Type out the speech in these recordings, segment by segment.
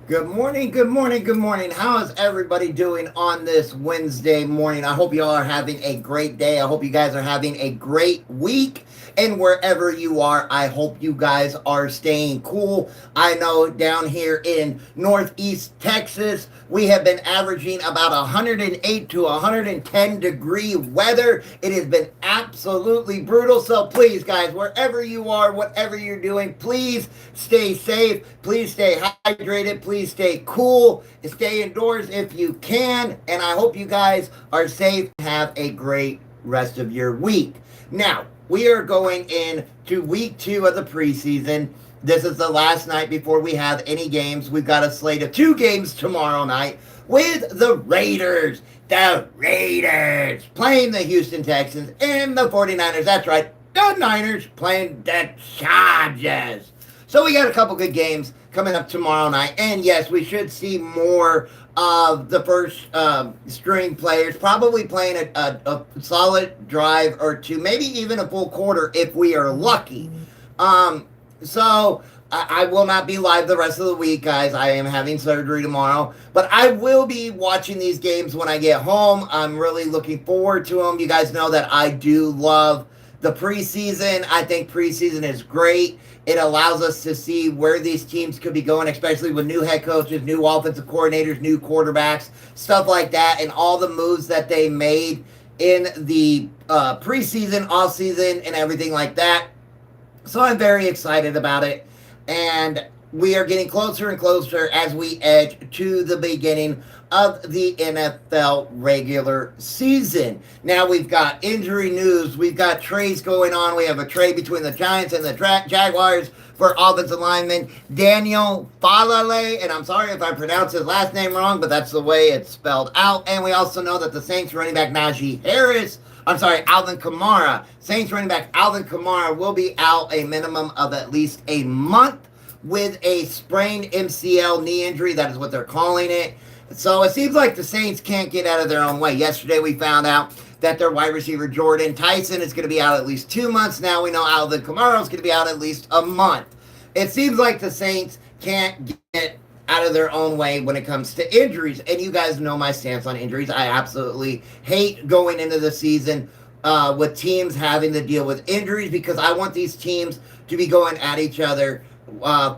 Good morning, good morning, good morning. How is everybody doing on this Wednesday morning? I hope you all are having a great day. I hope you guys are having a great week. And wherever you are, I hope you guys are staying cool. I know down here in Northeast Texas, we have been averaging about 108 to 110 degree weather. It has been absolutely brutal. So please, guys, wherever you are, whatever you're doing, please stay safe. Please stay hydrated. Please stay cool. Stay indoors if you can. And I hope you guys are safe and have a great rest of your week. Now, we are going into week 2 of the preseason. This is the last night before we have any games. We've got a slate of 2 games tomorrow night with the Raiders. The Raiders playing the Houston Texans and the 49ers. That's right, the Niners playing the Chargers. So we got a couple good games coming up tomorrow night. And yes, we should see more of the first string players probably playing a solid drive or two, maybe even a full quarter if we are lucky. So I will not be live the rest of the week, guys. I am having surgery tomorrow, but I will be watching these games when I get home. I'm really looking forward to them. You guys know that I do love the preseason. I think preseason is great. It allows us to see where these teams could be going, especially with new head coaches, new offensive coordinators, new quarterbacks, stuff like that, and all the moves that they made in the preseason, offseason, and everything like that. So I'm very excited about it. And we are getting closer and closer as we edge to the beginning of the NFL regular season. Now we've got injury news. We've got trades going on. We have a trade between the Giants and the Jaguars for offensive lineman Daniel Falale. And I'm sorry if I pronounced his last name wrong, but that's the way it's spelled out. And we also know that the Saints running back Najee Harris, Alvin Kamara. Saints running back Alvin Kamara will be out a minimum of at least a month with a sprained MCL knee injury. That is what they're calling it. So it seems like the Saints can't get out of their own way. Yesterday we found out that their wide receiver Jordan Tyson is going to be out at least 2 months. Now we know Alvin Kamara is going to be out at least a month. It seems like the Saints can't get out of their own way when it comes to injuries. And you guys know my stance on injuries. I absolutely hate going into the season with teams having to deal with injuries because I want these teams to be going at each other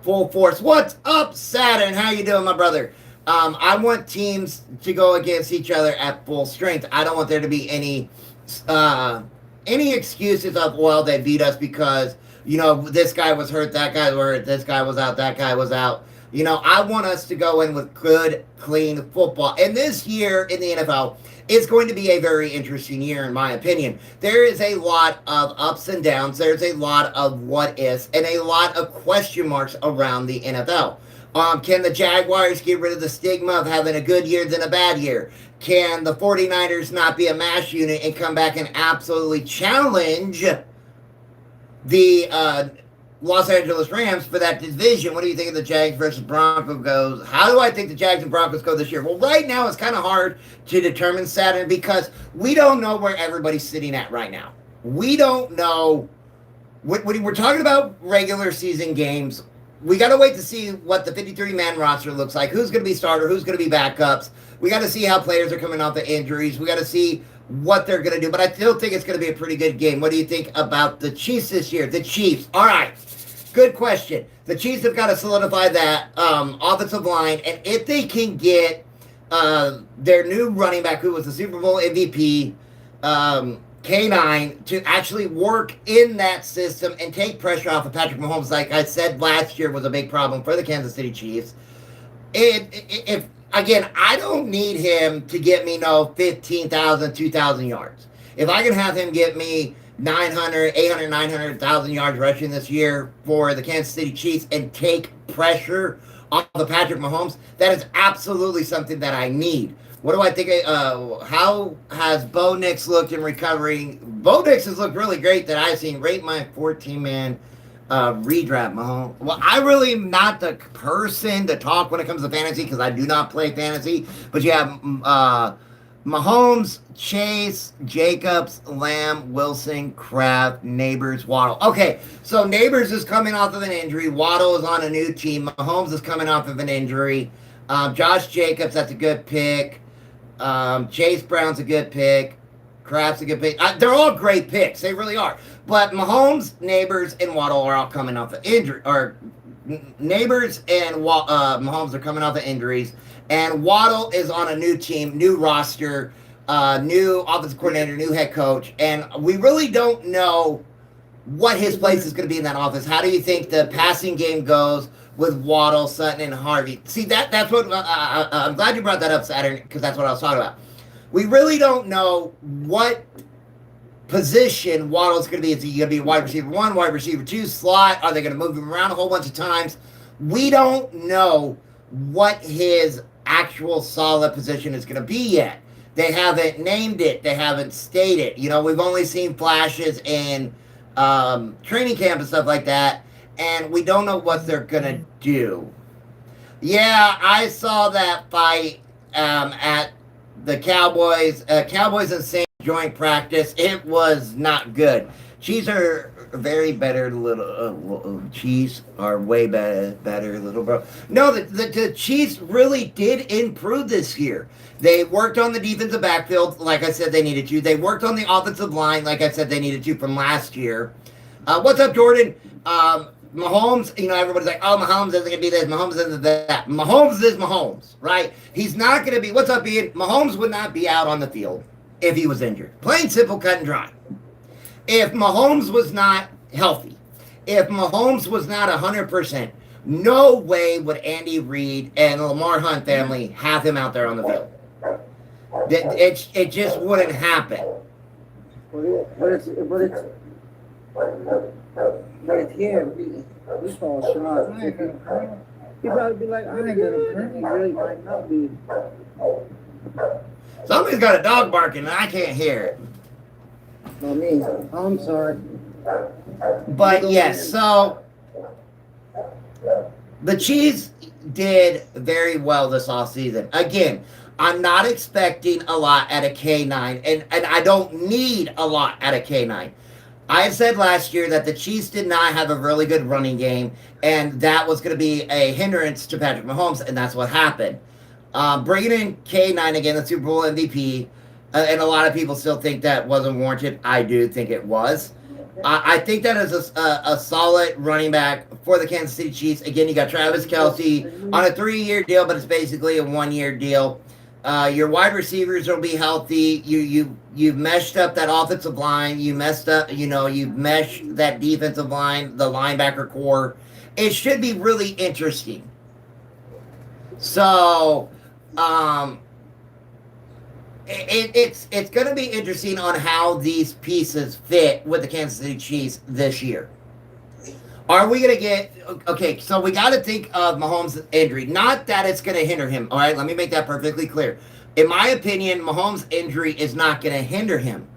full force. What's up, Saturn? How you doing, my brother? I want teams to go against each other at full strength. I don't want there to be any excuses of, well, they beat us because, this guy was hurt, that guy was hurt, this guy was out, that guy was out. I want us to go in with good, clean football. And this year in the NFL is going to be a very interesting year, in my opinion. There is a lot of ups and downs. There's a lot of what ifs and a lot of question marks around the NFL. Can the Jaguars get rid of the stigma of having a good year than a bad year? Can the 49ers not be a mash unit and come back and absolutely challenge the Los Angeles Rams for that division? What do you think of the Jags versus Broncos goes? How do I think the Jags and Broncos go this year? Well, right now it's kind of hard to determine, Saturn, because we don't know where everybody's sitting at right now. We don't know. When we're talking about regular season games, we got to wait to see what the 53-man roster looks like, who's going to be starter, who's going to be backups. We got to see how players are coming off the injuries. We got to see what they're going to do, but I still think it's going to be a pretty good game. What do you think about the Chiefs this year? The Chiefs. All right. Good question. The Chiefs have got to solidify that offensive line, and if they can get their new running back, who was the Super Bowl MVP, K9, to actually work in that system and take pressure off of Patrick Mahomes, like I said last year was a big problem for the Kansas City Chiefs. If again, I don't need him to get me 15,000, 2,000 yards. If I can have him get me 900,000 yards rushing this year for the Kansas City Chiefs and take pressure off of Patrick Mahomes, that is absolutely something that I need. What do I think? How has Bo Nix looked in recovery? Bo Nix has looked really great that I've seen. Rate my 14-man redraft, Mahomes. Well, I really am not the person to talk when it comes to fantasy because I do not play fantasy. But you have Mahomes, Chase, Jacobs, Lamb, Wilson, Kraft, Neighbors, Waddle. Okay, so Neighbors is coming off of an injury. Waddle is on a new team. Mahomes is coming off of an injury. Josh Jacobs, that's a good pick. Chase Brown's a good pick. Kraft's a good pick. They're all great picks. They really are. But Mahomes, Neighbors, and Waddle are all coming off of injury. Or Neighbors and Mahomes are coming off of injuries. And Waddle is on a new team, new roster, new offensive coordinator, new head coach. And we really don't know what his place is going to be in that offense. How do you think the passing game goes with Waddle, Sutton, and Harvey? See, that's what I'm glad you brought that up, Saturn, because that's what I was talking about. We really don't know what position Waddle's going to be. Is he going to be wide receiver 1, wide receiver 2, slot? Are they going to move him around a whole bunch of times? We don't know what his actual solid position is going to be yet. They haven't named it. They haven't stated. You know, we've only seen flashes in training camp and stuff like that, and we don't know what they're going to do. Yeah, I saw that fight at the Cowboys and Saints joint practice. It was not good. Chiefs are very better, little Chiefs are way better, little bro. No, the Chiefs really did improve this year. They worked on the defensive backfield, like I said they needed to. They worked on the offensive line, like I said they needed to from last year. What's up, Jordan? Mahomes, you know, everybody's like, oh, Mahomes isn't going to be this, Mahomes isn't that. Mahomes is Mahomes, right? He's not going to be, what's up, Ian? Mahomes would not be out on the field if he was injured. Plain, simple, cut and dry. If Mahomes was not healthy, if Mahomes was not 100%, no way would Andy Reid and the Lamar Hunt family have him out there on the field. It just wouldn't happen. But it's him. We saw Sean. He probably be like, I ain't gonna. He really might not be. Somebody's got a dog barking and I can't hear it. Not me. I'm sorry. But yes, so the Chiefs did very well this offseason. Again, I'm not expecting a lot at a K9, and I don't need a lot at a K9. I said last year that the Chiefs did not have a really good running game, and that was going to be a hindrance to Patrick Mahomes, and that's what happened. Bringing in K9 again, the Super Bowl MVP, and a lot of people still think that wasn't warranted. I do think it was. I think that is a solid running back for the Kansas City Chiefs. Again, you got Travis Kelce on a 3-year deal, but it's basically a 1-year deal. Your wide receivers will be healthy. You've meshed up that offensive line. You messed up, you've meshed that defensive line, the linebacker core. It should be really interesting. So, it's going to be interesting on how these pieces fit with the Kansas City Chiefs this year. Are we going to get... Okay, so we got to think of Mahomes' injury. Not that it's going to hinder him. All right, let me make that perfectly clear. In my opinion, Mahomes' injury is not going to hinder him.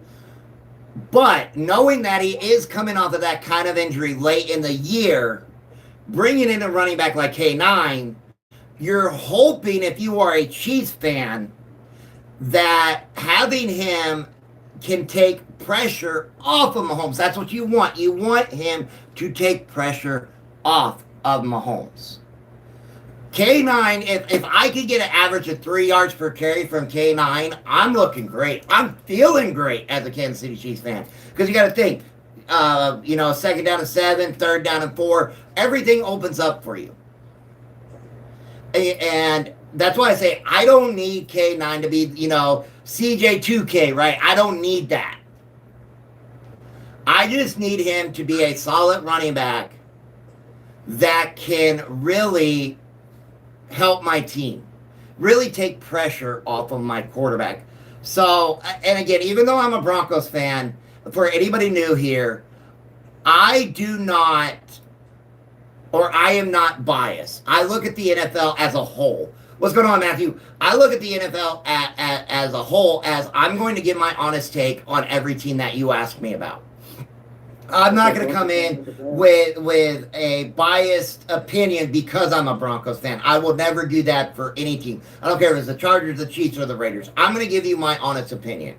But knowing that he is coming off of that kind of injury late in the year, bringing in a running back like K9, you're hoping, if you are a Chiefs fan, that having him can take pressure off of Mahomes. That's what you want. You want him to take pressure off of Mahomes. K9, if I could get an average of 3 yards per carry from K9, I'm looking great. I'm feeling great as a Kansas City Chiefs fan. Because you got to think, second down and 7, third down and 4, everything opens up for you. And that's why I say I don't need K9 to be, CJ2K, right? I don't need that. I just need him to be a solid running back that can really help my team, really take pressure off of my quarterback. So, and again, even though I'm a Broncos fan, for anybody new here, I am not biased. I look at the NFL as a whole. What's going on, Matthew? I look at the NFL as a whole, as I'm going to give my honest take on every team that you ask me about. I'm not going to come in with a biased opinion because I'm a Broncos fan. I will never do that for any team. I don't care if it's the Chargers, the Chiefs, or the Raiders. I'm going to give you my honest opinion.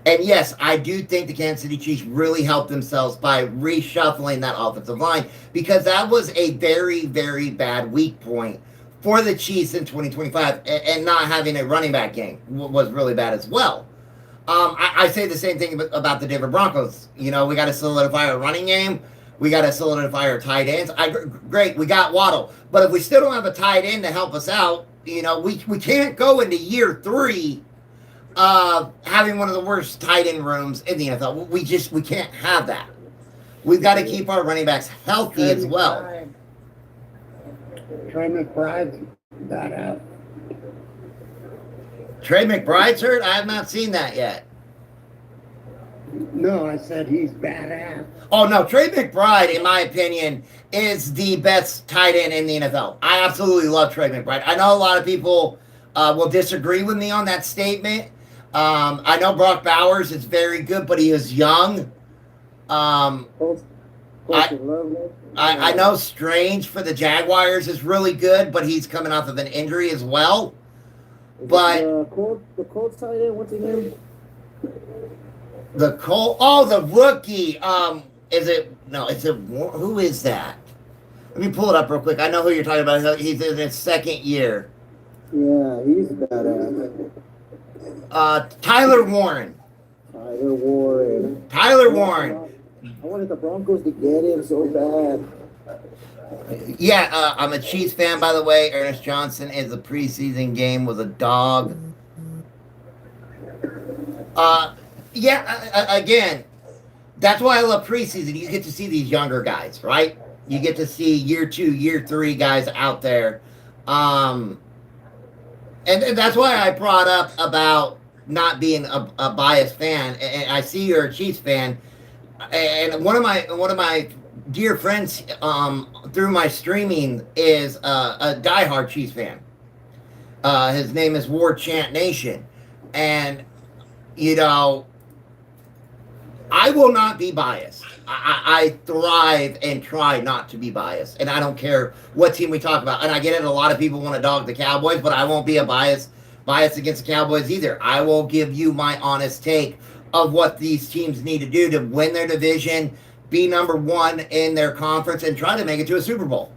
And yes, I do think the Kansas City Chiefs really helped themselves by reshuffling that offensive line because that was a very, very bad weak point for the Chiefs in 2025. And not having a running back game was really bad as well. I say the same thing about the Denver Broncos. We got to solidify our running game. We got to solidify our tight ends. Great, we got Waddle. But if we still don't have a tight end to help us out, we can't go into year 3 having one of the worst tight end rooms in the NFL. We can't have that. We've got to keep our running backs healthy as well. Trey McBride's got out. Trey McBride's hurt? I have not seen that yet. No, I said he's badass. Oh, no. Trey McBride, in my opinion, is the best tight end in the NFL. I absolutely love Trey McBride. I know a lot of people will disagree with me on that statement. I know Brock Bowers is very good, but he is young. I know Strange for the Jaguars is really good, but he's coming off of an injury as well. But the Colts tight end, what's his name? The rookie. Who is that? Let me pull it up real quick. I know who you're talking about. He's in his second year. Yeah, he's badass. Tyler Warren. Tyler Warren. I wanted the Broncos to get him so bad. Yeah, I'm a Chiefs fan, by the way. Ernest Johnson is a preseason game with a dog. Again, that's why I love preseason. You get to see these younger guys, right? You get to see year 2, year 3 guys out there. And that's why I brought up about not being a biased fan. And I see you're a Chiefs fan. And one of my dear friends through my streaming is a diehard Chiefs fan. His name is War Chant Nation. And, I will not be biased. I thrive and try not to be biased. And I don't care what team we talk about. And I get it, a lot of people want to dog the Cowboys, but I won't be a bias against the Cowboys either. I will give you my honest take of what these teams need to do to win their division, be number 1 in their conference, and try to make it to a Super Bowl.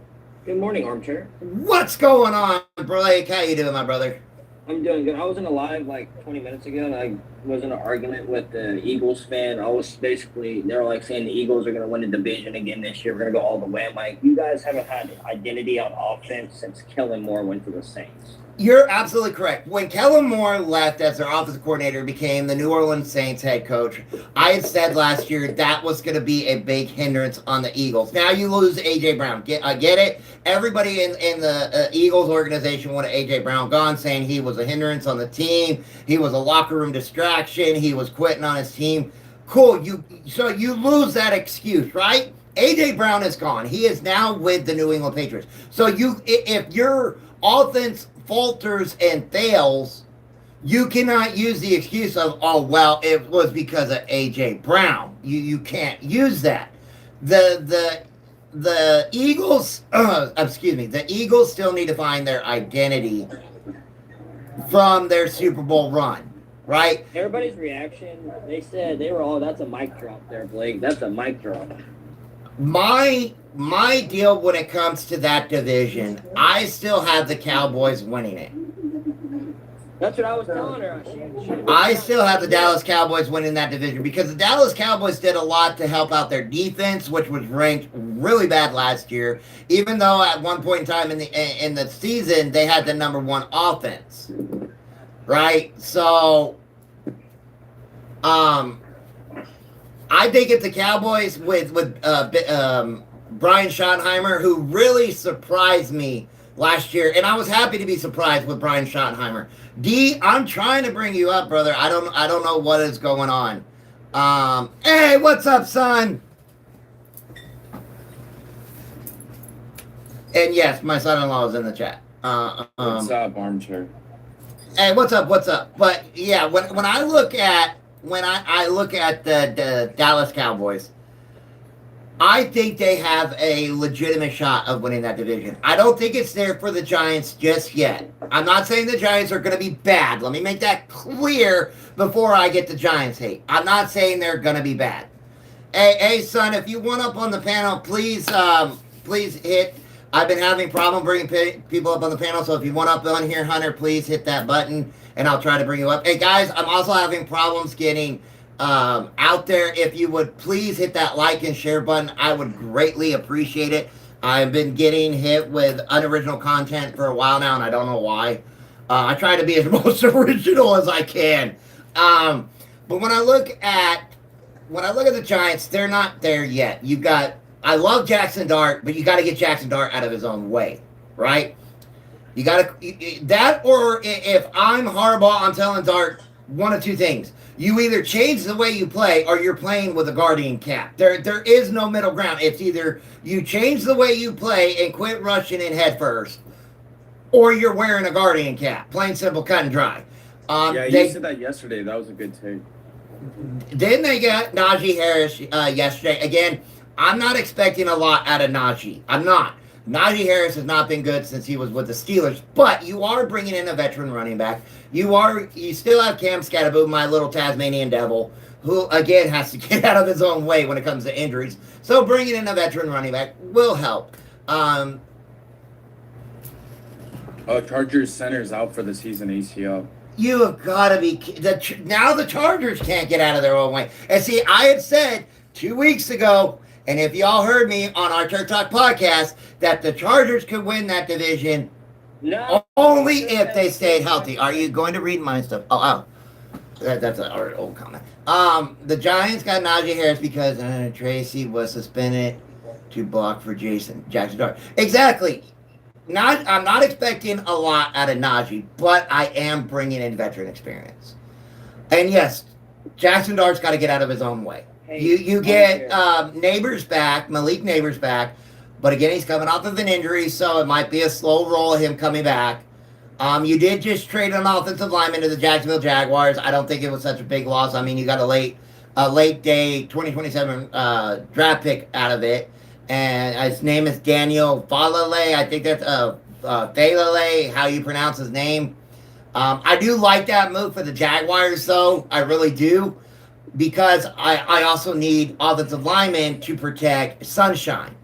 Good morning, Armchair. What's going on, Blake? How you doing, my brother? I'm doing good. I was in a live like 20 minutes ago, and I was in an argument with the Eagles fan. I was basically, they were like saying the Eagles are going to win the division again this year. We're going to go all the way. I'm like, you guys haven't had identity on offense since Kellen Moore went to the Saints. You're absolutely correct. When Kellen Moore left as their offensive coordinator, became the New Orleans Saints head coach, I had said last year that was going to be a big hindrance on the Eagles. Now you lose A.J. Brown. I get it. Everybody in the Eagles organization wanted A.J. Brown gone, saying he was a hindrance on the team. He was a locker room distraction. He was quitting on his team. Cool. So you lose that excuse, right? A.J. Brown is gone. He is now with the New England Patriots. So if your offense falters and fails, you cannot use the excuse of, oh, well, it was because of A.J. Brown. You can't use that. The Eagles, the Eagles still need to find their identity from their Super Bowl run, right? Everybody's reaction, they said they were all, that's a mic drop there, Blake. That's a mic drop. My deal when it comes to that division, I still have the Cowboys winning it. That's what I was telling her. I still have the Dallas Cowboys winning that division because the Dallas Cowboys did a lot to help out their defense, which was ranked really bad last year, even though at one point in time in the season they had the number 1 offense, right? So, I think it's the Cowboys with Brian Schottenheimer, who really surprised me last year, and I was happy to be surprised with Brian Schottenheimer. D, I'm trying to bring you up, brother. I don't know what is going on. Hey, what's up, son? And yes, my son-in-law is in the chat. What's up, Armchair? Hey, what's up? But yeah, when I look at the Dallas Cowboys, I think they have a legitimate shot of winning that division. I don't think it's there for the Giants just yet. I'm not saying the Giants are going to be bad. Let me make that clear before I get the Giants hate. I'm not saying they're going to be bad. Hey, son, if you want up on the panel, please hit. I've been having problem bringing people up on the panel, so if you want up on here, Hunter, please hit that button, and I'll try to bring you up. Hey, guys, I'm also having problems getting out there. If you would please hit that like and share button, I would greatly appreciate it. I've been getting hit with unoriginal content for a while now, and I don't know why. I try to be as most original as I can. But when I look at the Giants, they're not there yet. I love Jackson Dart, but you got to get Jackson Dart out of his own way, right? You got to that, or if I'm Harbaugh, I'm telling Dart one of two things. You either change the way you play, or you're playing with a guardian cap. There is no middle ground. It's either you change the way you play and quit rushing in head first, or you're wearing a guardian cap. Plain, simple, cut and dry. You said that yesterday. That was a good take. Then they got Najee Harris yesterday. Again, I'm not expecting a lot out of Najee. I'm not. Najee Harris has not been good since he was with the Steelers, but you are bringing in a veteran running back. You still have Cam Scatterboom, my little Tasmanian devil, who, again, has to get out of his own way when it comes to injuries. So bringing in a veteran running back will help. Chargers center's out for the season, ACL. You have got to be... Now the Chargers can't get out of their own way. And see, I had said 2 weeks ago, and if y'all heard me on our Church Talk podcast, that the Chargers could win that division only if they stayed healthy. Are you going to read my stuff? Oh. That's an old comment. The Giants got Najee Harris because Tracy was suspended to block for Jackson Dart. Exactly. I'm not expecting a lot out of Najee, but I am bringing in veteran experience. And yes, Jackson Dart's got to get out of his own way. Hey, you get Neighbors back, Malik Neighbors back, but again, he's coming off of an injury, so it might be a slow roll of him coming back. You did just trade an offensive lineman to the Jacksonville Jaguars. I don't think it was such a big loss. I mean, you got a late day 2027 draft pick out of it. And his name is Daniel Falale. I think that's Falale, how you pronounce his name. I do like that move for the Jaguars, though. I really do. Because I also need offensive linemen to protect Sunshine.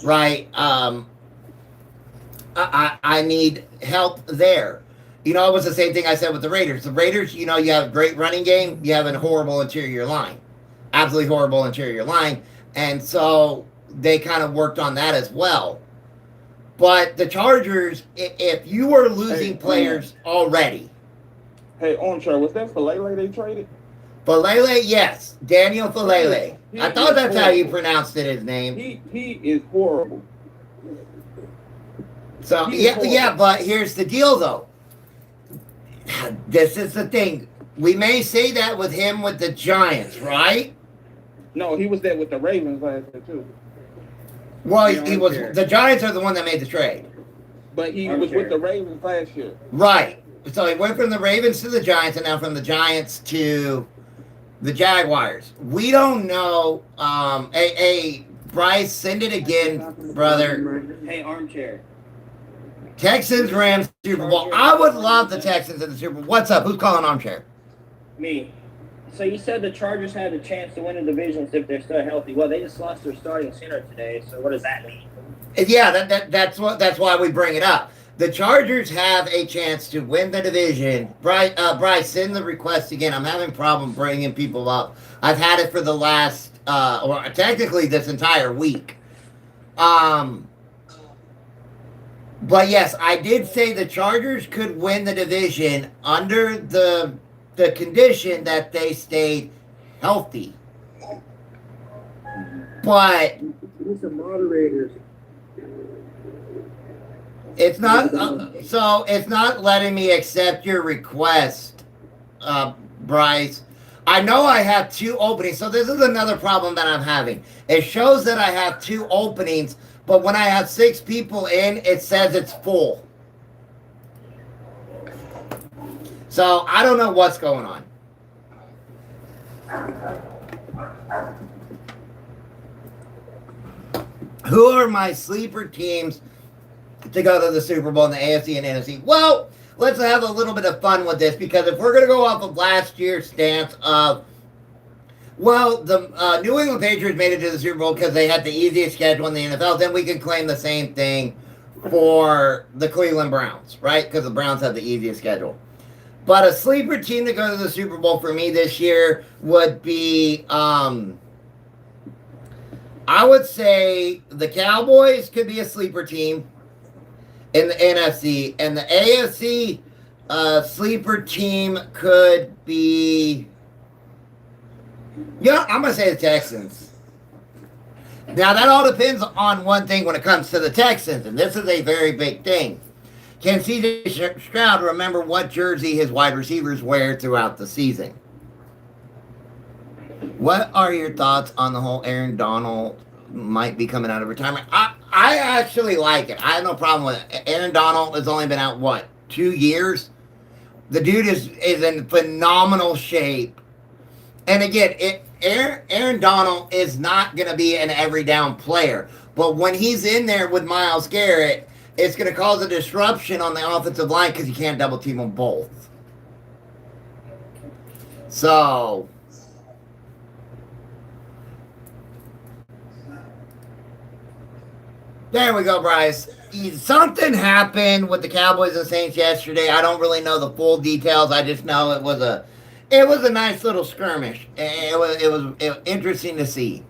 Right? I need help there. You know, it was the same thing I said with the Raiders. The Raiders, you know, you have a great running game. You have a horrible interior line. Absolutely horrible interior line. And so... they kind of worked on that as well. But the Chargers, if you are losing players already. Hey, Armchair, was that Falele they traded? Falele, yes. Daniel Falele. I thought that's horrible. How you pronounced it, his name. He is horrible. So, yeah, but here's the deal, though. This is the thing. We may say that with him with the Giants, right? No, he was there with the Ravens last year, too. Well, he was. The Giants are the one that made the trade. But he was with the Ravens last year. Right. So he went from the Ravens to the Giants, and now from the Giants to the Jaguars. We don't know. Hey, Bryce, send it again, brother. Hey, Armchair. Texans, Rams, Super Bowl. I would love the Texans in the Super Bowl. What's up? Who's calling Armchair? Me. So you said the Chargers had a chance to win the divisions if they're still healthy. Well, they just lost their starting center today. So what does that mean? Yeah, that's why we bring it up. The Chargers have a chance to win the division. Bryce, send the request again. I'm having problem bringing people up. I've had it for the last, or technically this entire week. But yes, I did say the Chargers could win the division under the condition that they stayed healthy. But some moderators. It's not so it's not letting me accept your request, Bryce. I know I have 2 openings, so this is another problem that I'm having. It shows that I have 2 openings, but when I have 6 people in, it says it's full. So I don't know what's going on. Who are my sleeper teams to go to the Super Bowl in the AFC and NFC? Well, let's have a little bit of fun with this, because if we're going to go off of last year's stance of, well, the New England Patriots made it to the Super Bowl because they had the easiest schedule in the NFL, then we can claim the same thing for the Cleveland Browns, right? Because the Browns have the easiest schedule. But a sleeper team to go to the Super Bowl for me this year would be, I would say the Cowboys could be a sleeper team in the NFC, and the AFC sleeper team could be, yeah, I'm going to say the Texans. Now, that all depends on one thing when it comes to the Texans, and this is a very big thing. Can C.J. Stroud remember what jersey his wide receivers wear throughout the season? What are your thoughts on the whole Aaron Donald might be coming out of retirement? I actually like it. I have no problem with it. Aaron Donald has only been out, what, 2 years? The dude is in phenomenal shape. And again, Aaron Donald is not going to be an every down player. But when he's in there with Myles Garrett, it's going to cause a disruption on the offensive line because you can't double team them both. So, there we go, Bryce. Something happened with the Cowboys and Saints yesterday. I don't really know the full details. I just know it was a nice little skirmish. It was interesting to see.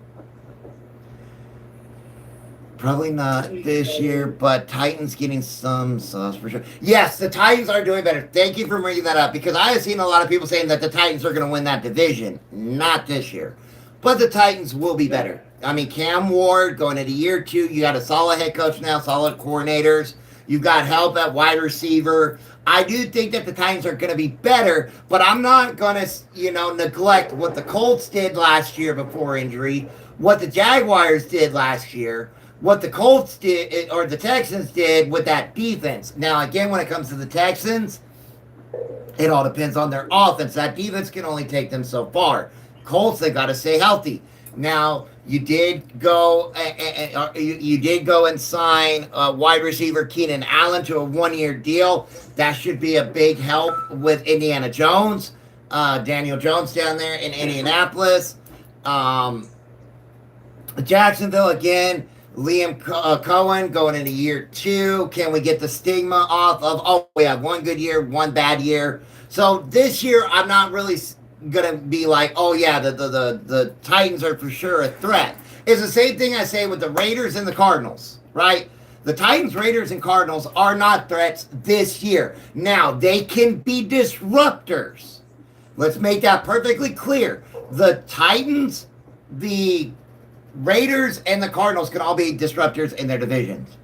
Probably not this year, but Titans getting some sauce for sure. Yes, the Titans are doing better. Thank you for bringing that up, because I have seen a lot of people saying that the Titans are going to win that division. Not this year. But the Titans will be better. I mean, Cam Ward going into year 2. You got a solid head coach now, solid coordinators. You've got help at wide receiver. I do think that the Titans are going to be better, but I'm not going to, neglect what the Colts did last year before injury, what the Jaguars did last year, what the Colts did, or the Texans did with that defense. Now, again, when it comes to the Texans, it all depends on their offense. That defense can only take them so far. Colts, they got to stay healthy. Now, you did go and sign wide receiver Keenan Allen to a 1-year deal. That should be a big help with Indiana Jones, Daniel Jones down there in Indianapolis. Jacksonville again. Liam Cohen going into year 2. Can we get the stigma off of, oh, we have 1 good year, 1 bad year? So this year, I'm not really going to be like, oh, yeah, the Titans are for sure a threat. It's the same thing I say with the Raiders and the Cardinals, right? The Titans, Raiders, and Cardinals are not threats this year. Now, they can be disruptors. Let's make that perfectly clear. The Titans, the Raiders, and the Cardinals can all be disruptors in their divisions.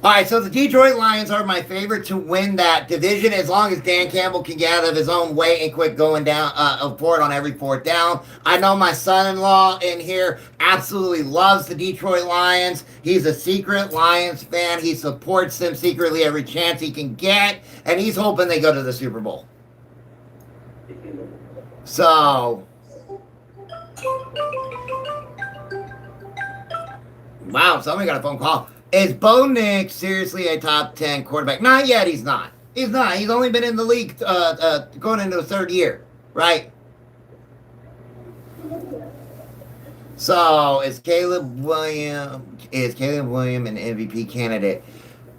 All right, so the Detroit Lions are my favorite to win that division, as long as Dan Campbell can get out of his own way and quit going down for it on every 4th down. I know my son-in-law in here absolutely loves the Detroit Lions. He's a secret Lions fan. He supports them secretly every chance he can get, and he's hoping they go to the Super Bowl. So, wow, somebody got a phone call. Is Bo Nix seriously a top 10 quarterback? Not yet, he's not. He's not. He's only been in the league going into the 3rd year, right? So, is Caleb Williams an MVP candidate?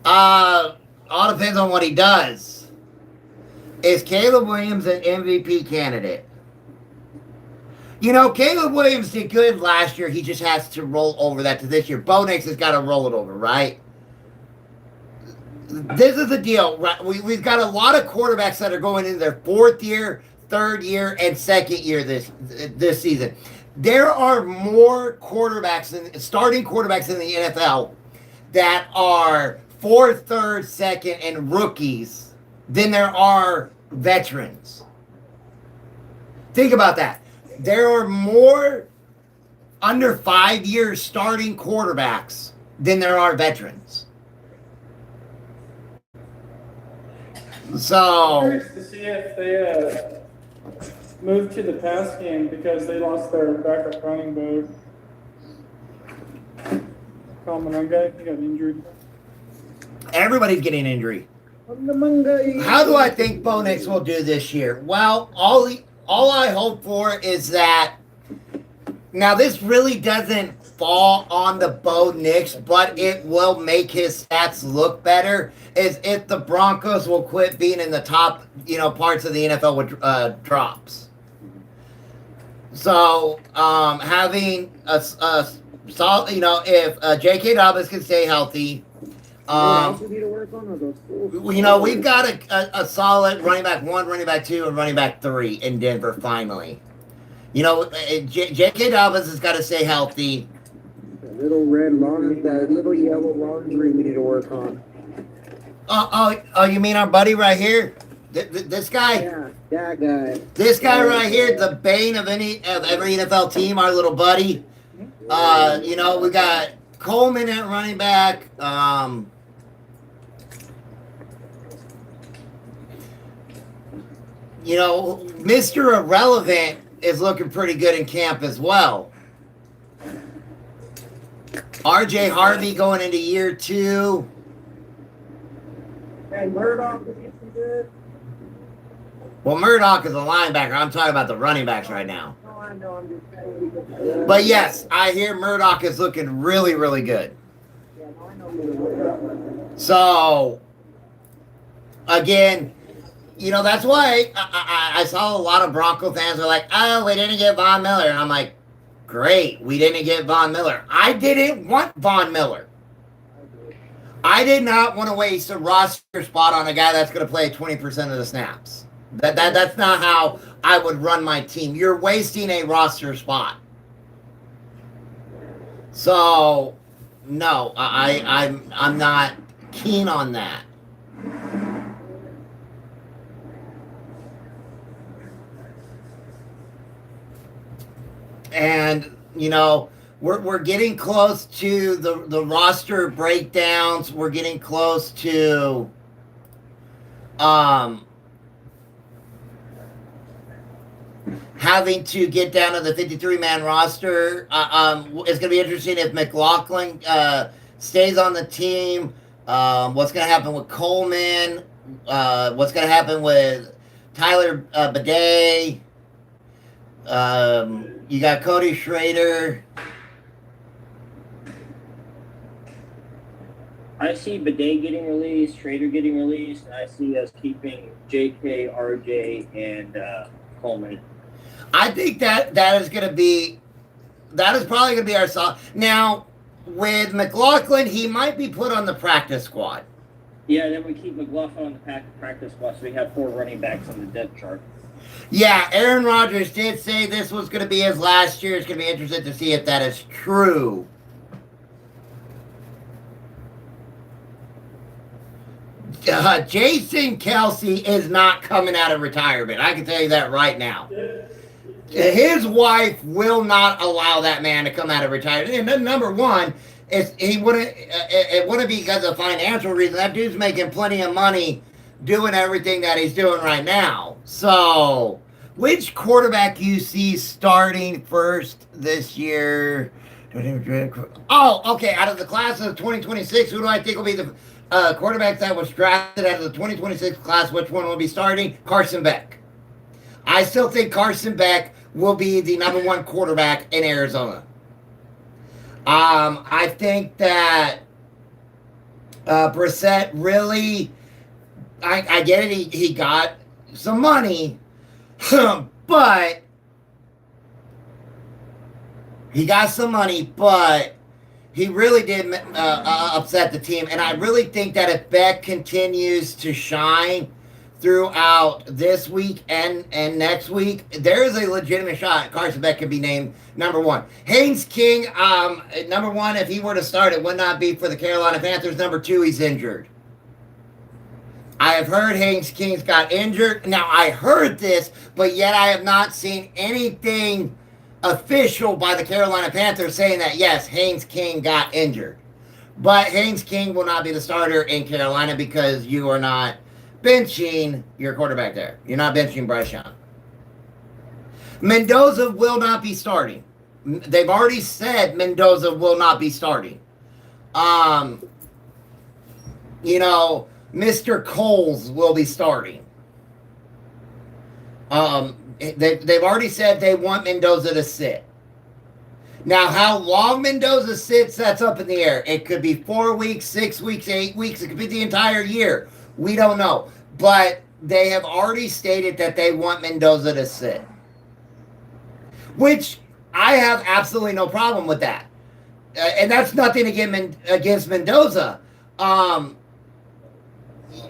All depends on what he does. Is Caleb Williams an MVP candidate? Caleb Williams did good last year. He just has to roll over that to this year. Bo Nix has got to roll it over, right? This is the deal, right? We've got a lot of quarterbacks that are going into their 4th year, 3rd year, and 2nd year this season. There are more starting quarterbacks in the NFL that are 4th, 3rd, 2nd, and rookies than there are veterans. Think about that. There are more under 5 years starting quarterbacks than there are veterans. So, I'm curious to see if they moved to the pass game because they lost their backup running back. Common on guy. He got injured. Everybody's getting injury. How How do I think Bo Nix will do this year? Well, all I hope for is that now this really doesn't fall on the Bo Nix, but it will make his stats look better. Is if the Broncos will quit being in the top, parts of the NFL with drops. So having a solid, if J.K. Dobbins can stay healthy. We've got a solid running back 1, running back 2, and running back 3 in Denver finally. J.K. Dobbins has got to stay healthy. That little red laundry, that little yellow laundry we need to work on. Oh, you mean our buddy right here? This guy? Yeah, that guy. This guy right here, the bane of every NFL team, our little buddy. We got Coleman at running back. Mr. Irrelevant is looking pretty good in camp as well. RJ Harvey going into year 2. Hey, Murdoch, is he good? Well, Murdoch is a linebacker. I'm talking about the running backs right now. No, I know. I'm just saying. But yes, I hear Murdoch is looking really, really good. Yeah, no, I know. So, again, that's why I saw a lot of Bronco fans are like, oh, we didn't get Von Miller. And I'm like, great, we didn't get Von Miller. I didn't want Von Miller. I did not want to waste a roster spot on a guy that's going to play 20% of the snaps. That's not how I would run my team. You're wasting a roster spot. So, no, I'm not keen on that. And, we're getting close to the roster breakdowns. We're getting close to having to get down to the 53-man roster. It's going to be interesting if McLaughlin stays on the team. What's going to happen with Coleman? What's going to happen with Tyler Bidet? You got Cody Schrader. I see Bidet getting released, Schrader getting released, and I see us keeping JK, RJ, and Coleman. I think that is probably going to be our song. Now, with McLaughlin, he might be put on the practice squad. Yeah, then we keep McLaughlin on the practice squad, so we have 4 running backs on the depth chart. Yeah, Aaron Rodgers did say this was going to be his last year. It's going to be interesting to see if that is true. Jason Kelsey is not coming out of retirement. I can tell you that right now. His wife will not allow that man to come out of retirement. And then number one, it wouldn't be because of financial reasons. That dude's making plenty of money doing everything that he's doing right now. So, which quarterback you see starting first this year? Oh, okay. Out of the class of 2026, who do I think will be the quarterback that was drafted out of the 2026 class? Which one will be starting? Carson Beck. I still think Carson Beck will be the number 1 quarterback in Arizona. I think that Brissett really, I get it, he got some money, but he got some money, but he really did upset the team. And I really think that if Beck continues to shine throughout this week and next week, there is a legitimate shot Carson Beck could be named number 1. Haynes King, number 1, if he were to start, it would not be for the Carolina Panthers. Number 2, he's injured. I have heard Haynes King's got injured. Now, I heard this, but yet I have not seen anything official by the Carolina Panthers saying that, yes, Haynes King got injured. But Haynes King will not be the starter in Carolina because you are not benching your quarterback there. You're not benching Bryce Young. Mendoza will not be starting. They've already said Mendoza will not be starting. Um, Mr. Coles will be starting. They've already said they want Mendoza to sit. Now, how long Mendoza sits, that's up in the air. It could be 4 weeks, 6 weeks, 8 weeks. It could be the entire year. We don't know. But they have already stated that they want Mendoza to sit, which I have absolutely no problem with that. And that's nothing against Mendoza.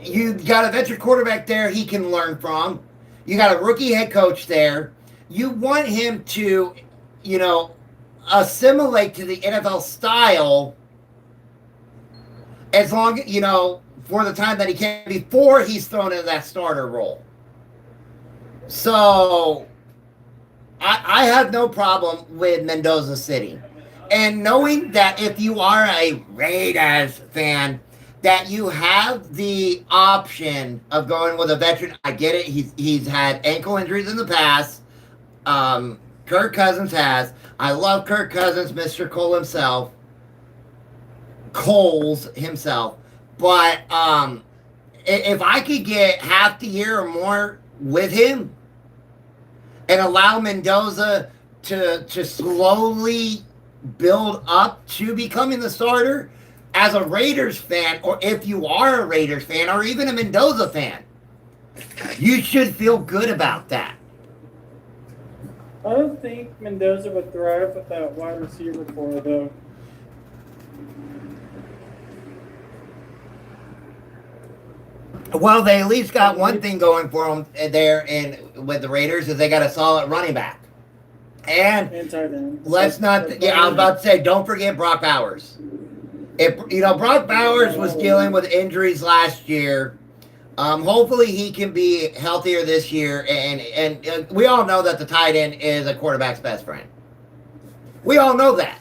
You got a veteran quarterback there he can learn from. You got a rookie head coach there. You want him to, assimilate to the NFL style as long, for the time that he can before he's thrown into that starter role. So I have no problem with Mendoza sitting. And knowing that if you are a Raiders fan, that you have the option of going with a veteran. I get it. He's had ankle injuries in the past. Kirk Cousins has. I love Kirk Cousins, Mr. Coles himself. But if I could get half the year or more with him and allow Mendoza to slowly build up to becoming the starter, as a Raiders fan, or if you are a Raiders fan, or even a Mendoza fan, you should feel good about that. I don't think Mendoza would thrive with that wide receiver core, though. Well, they at least got one thing going for them there with the Raiders is they got a solid running back. And let's not, I was about to say, don't forget Brock Bowers. Brock Bowers was dealing with injuries last year. Hopefully he can be healthier this year. And we all know that the tight end is a quarterback's best friend. We all know that.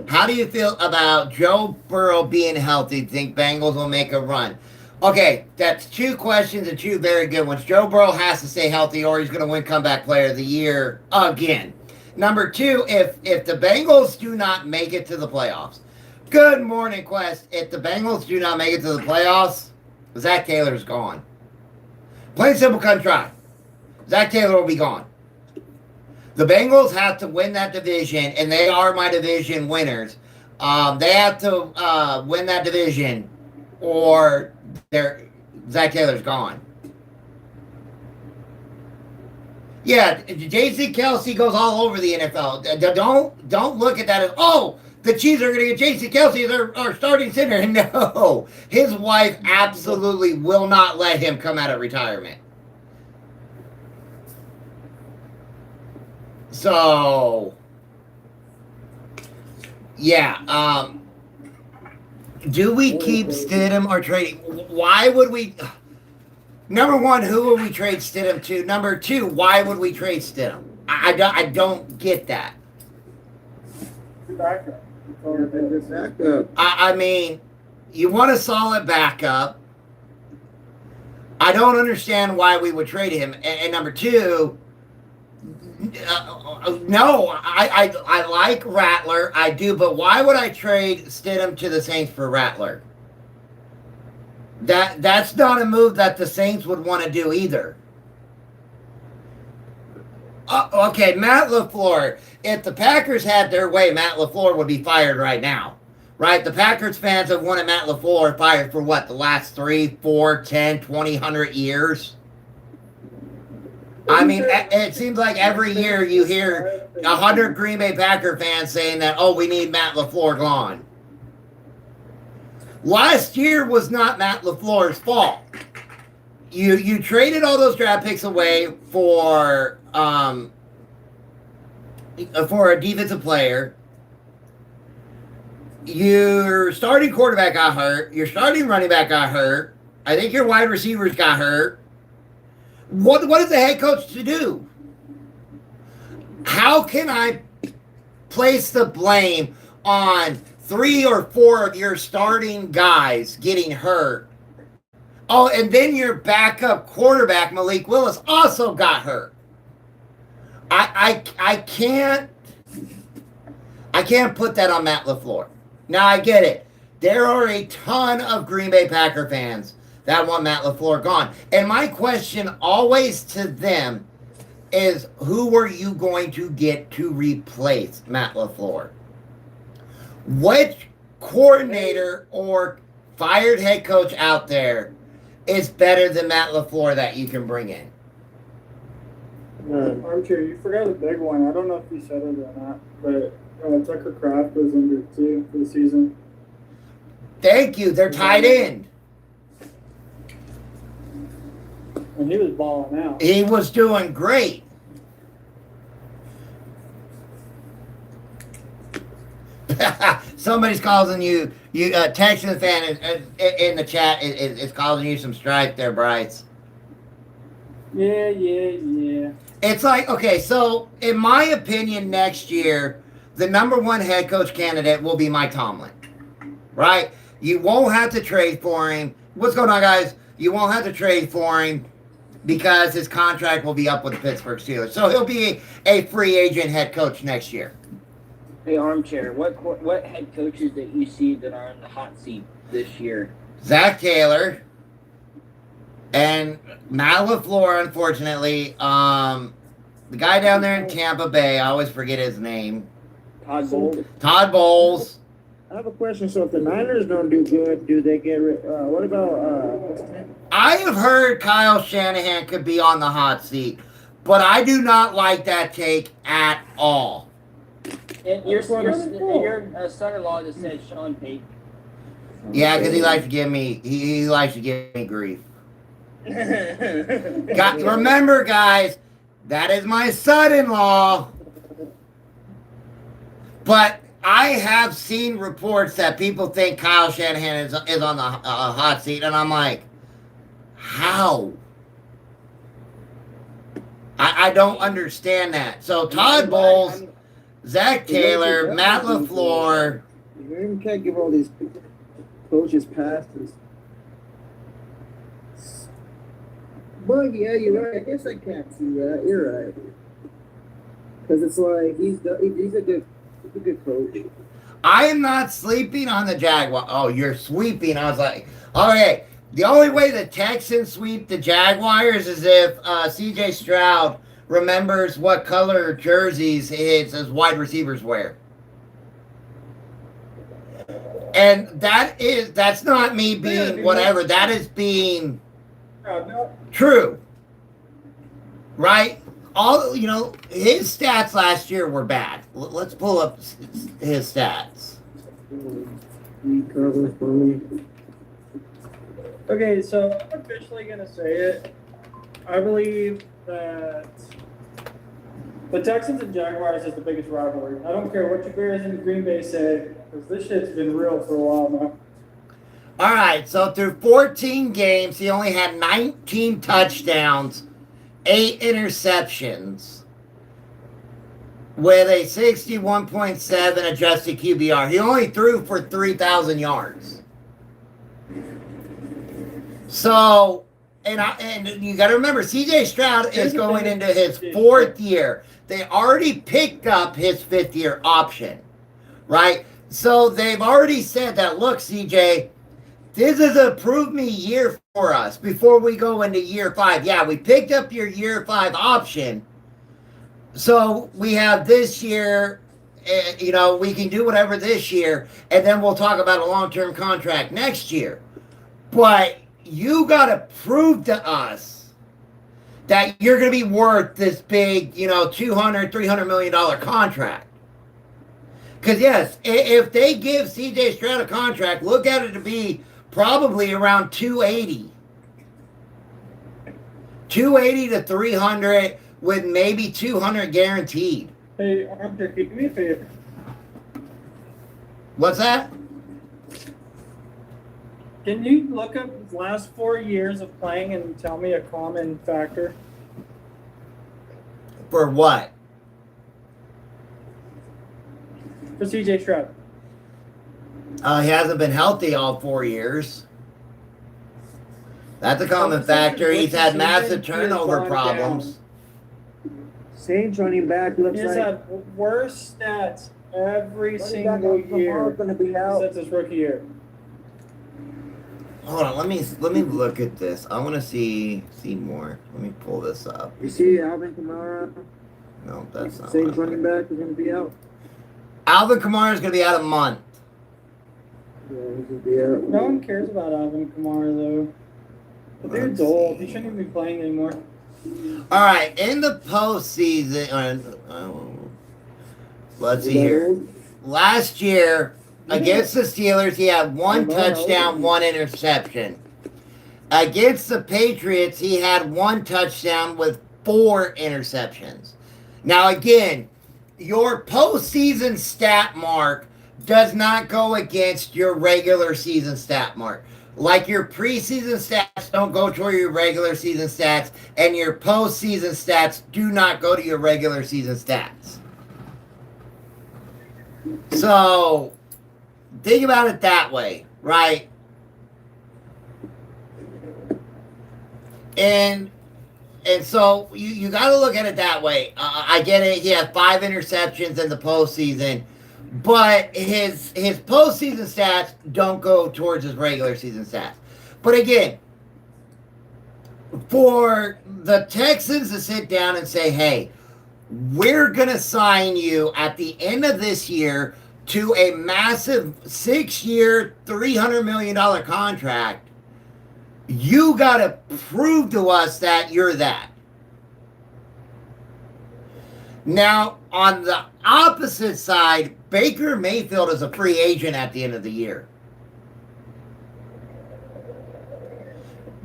How do you feel about Joe Burrow being healthy? Think Bengals will make a run? Okay, that's two questions and two very good ones. Joe Burrow has to stay healthy or he's going to win comeback player of the year again. Number two, if the Bengals do not make it to the playoffs, good morning, Quest. If the Bengals do not make it to the playoffs, Zach Taylor's gone. Plain simple, come try. Zach Taylor will be gone. The Bengals have to win that division, and they are my division winners. They have to win that division, or Zach Taylor's gone. Yeah, J.C. Kelsey goes all over the NFL. Don't look at that as, oh, the Chiefs are going to get J.C. Kelsey as our starting center. No, his wife absolutely will not let him come out of retirement. So, yeah. Do we keep Stidham or trade? Why would we? Number one, who would we trade Stidham to? Number two, why would we trade Stidham? I don't get that. I mean, you want a solid backup. I don't understand why we would trade him. And number two, no, I like Rattler. I do, but why would I trade Stidham to the Saints for Rattler? That's not a move that the Saints would want to do either. Okay, Matt LaFleur. If the Packers had their way, Matt LaFleur would be fired right now. Right? The Packers fans have wanted Matt LaFleur fired for what? The last 3, 4, 10, 20, 100 years? I mean, it seems like every year you hear 100 Green Bay Packer fans saying that, oh, we need Matt LaFleur gone. Last year was not Matt LaFleur's fault. You traded all those draft picks away for a defensive player. Your starting quarterback got hurt. Your starting running back got hurt. I think your wide receivers got hurt. What is the head coach to do? How can I place the blame on 3 or 4 of your starting guys getting hurt? Oh, and then your backup quarterback, Malik Willis, also got hurt. I can't put that on Matt LaFleur. Now I get it. There are a ton of Green Bay Packer fans that want Matt LaFleur gone. And my question always to them is, who are you going to get to replace Matt LaFleur? Which coordinator or fired head coach out there is better than Matt LaFleur that you can bring in? Armchair, you forgot a big one. I don't know if you said it or not, but Tucker Kraft was injured too for the season. Thank you. They're tight end. And he was balling out. He was doing great. Somebody's calling you. Texan fan in the chat is causing you some strife there, Bryce. Yeah. It's like, okay, so in my opinion, next year, the number one head coach candidate will be Mike Tomlin, right? You won't have to trade for him. What's going on, guys? You won't have to trade for him because his contract will be up with the Pittsburgh Steelers. So he'll be a free agent head coach next year. Hey, Armchair, what head coaches that you see that are in the hot seat this year? Zach Taylor and Matt LaFleur, unfortunately. The guy down there in Tampa Bay, I always forget his name. Todd Bowles. Todd Bowles. I have a question. So if the Niners don't do good, do they get rid? What about what's his name? I have heard Kyle Shanahan could be on the hot seat, but I do not like that take at all. And your son-in-law just said Sean Payton. Yeah, because he likes to give me grief. Remember, guys, that is my son-in-law. But I have seen reports that people think Kyle Shanahan is on the hot seat, and I'm like, how? I don't understand that. So Todd Bowles, Zach Taylor, Matt LaFleur. You can't give all these coaches passes. But yeah, you're right. I guess I can't see that. You're right. Because it's like he's a good coach. I am not sleeping on the Jaguars. Oh, you're sweeping. I was like, okay. The only way the Texans sweep the Jaguars is if C.J. Stroud remembers what color jerseys his wide receivers wear. And that's not me being whatever. That is being true. Right? His stats last year were bad. Let's pull up his stats. Okay, so I'm officially going to say it. I believe that the Texans and Jaguars is the biggest rivalry. I don't care what you Bears in Green Bay say, because this shit's been real for a while now. All right, so through 14 games, he only had 19 touchdowns, 8 interceptions, with a 61.7 adjusted QBR. He only threw for 3,000 yards. So, and you got to remember, C.J. Stroud is going into his 4th year. They already picked up his 5th-year option, right? So they've already said that, look, C.J., this is a prove-me year for us before we go into year 5. Yeah, we picked up your year 5 option. So we have this year, we can do whatever this year, and then we'll talk about a long-term contract next year. But you got to prove to us that you're going to be worth this big, $200, $300 million contract. Because, yes, if they give C.J. Stroud a contract, look at it to be probably around 280. 280 to 300 with maybe 200 guaranteed. Hey, Armchair, do me a favor. What's that? Can you look up his last 4 years of playing and tell me a common factor? For what? For C.J. Stroud. He hasn't been healthy all 4 years. That's a common factor. He's had massive turnover problems. Saints running back looks He's like had worse stats every single year Going to be out. since his rookie year. Hold on, let me look at this. I want to see more. Let me pull this up. You see Alvin Kamara, No, that's not. Saints running back, is going to be out. Alvin Kamara is going to be out a month. Yeah, he's going to be out. No one cares about Alvin Kamara though. The dude's old. He shouldn't even be playing anymore. All right, in the postseason, let's see here. Last year against the Steelers, he had one touchdown, one interception. Against the Patriots, he had one touchdown with 4 interceptions. Now, again, your postseason stat mark does not go against your regular season stat mark. Like your preseason stats don't go toward your regular season stats, and your postseason stats do not go to your regular season stats. So, think about it that way, right? And so you got to look at it that way. I get it. He had 5 interceptions in the postseason, but his postseason stats don't go towards his regular season stats. But again, for the Texans to sit down and say, hey, we're going to sign you at the end of this year to a massive 6-year, $300 million contract, you got to prove to us that you're that. Now, on the opposite side, Baker Mayfield is a free agent at the end of the year.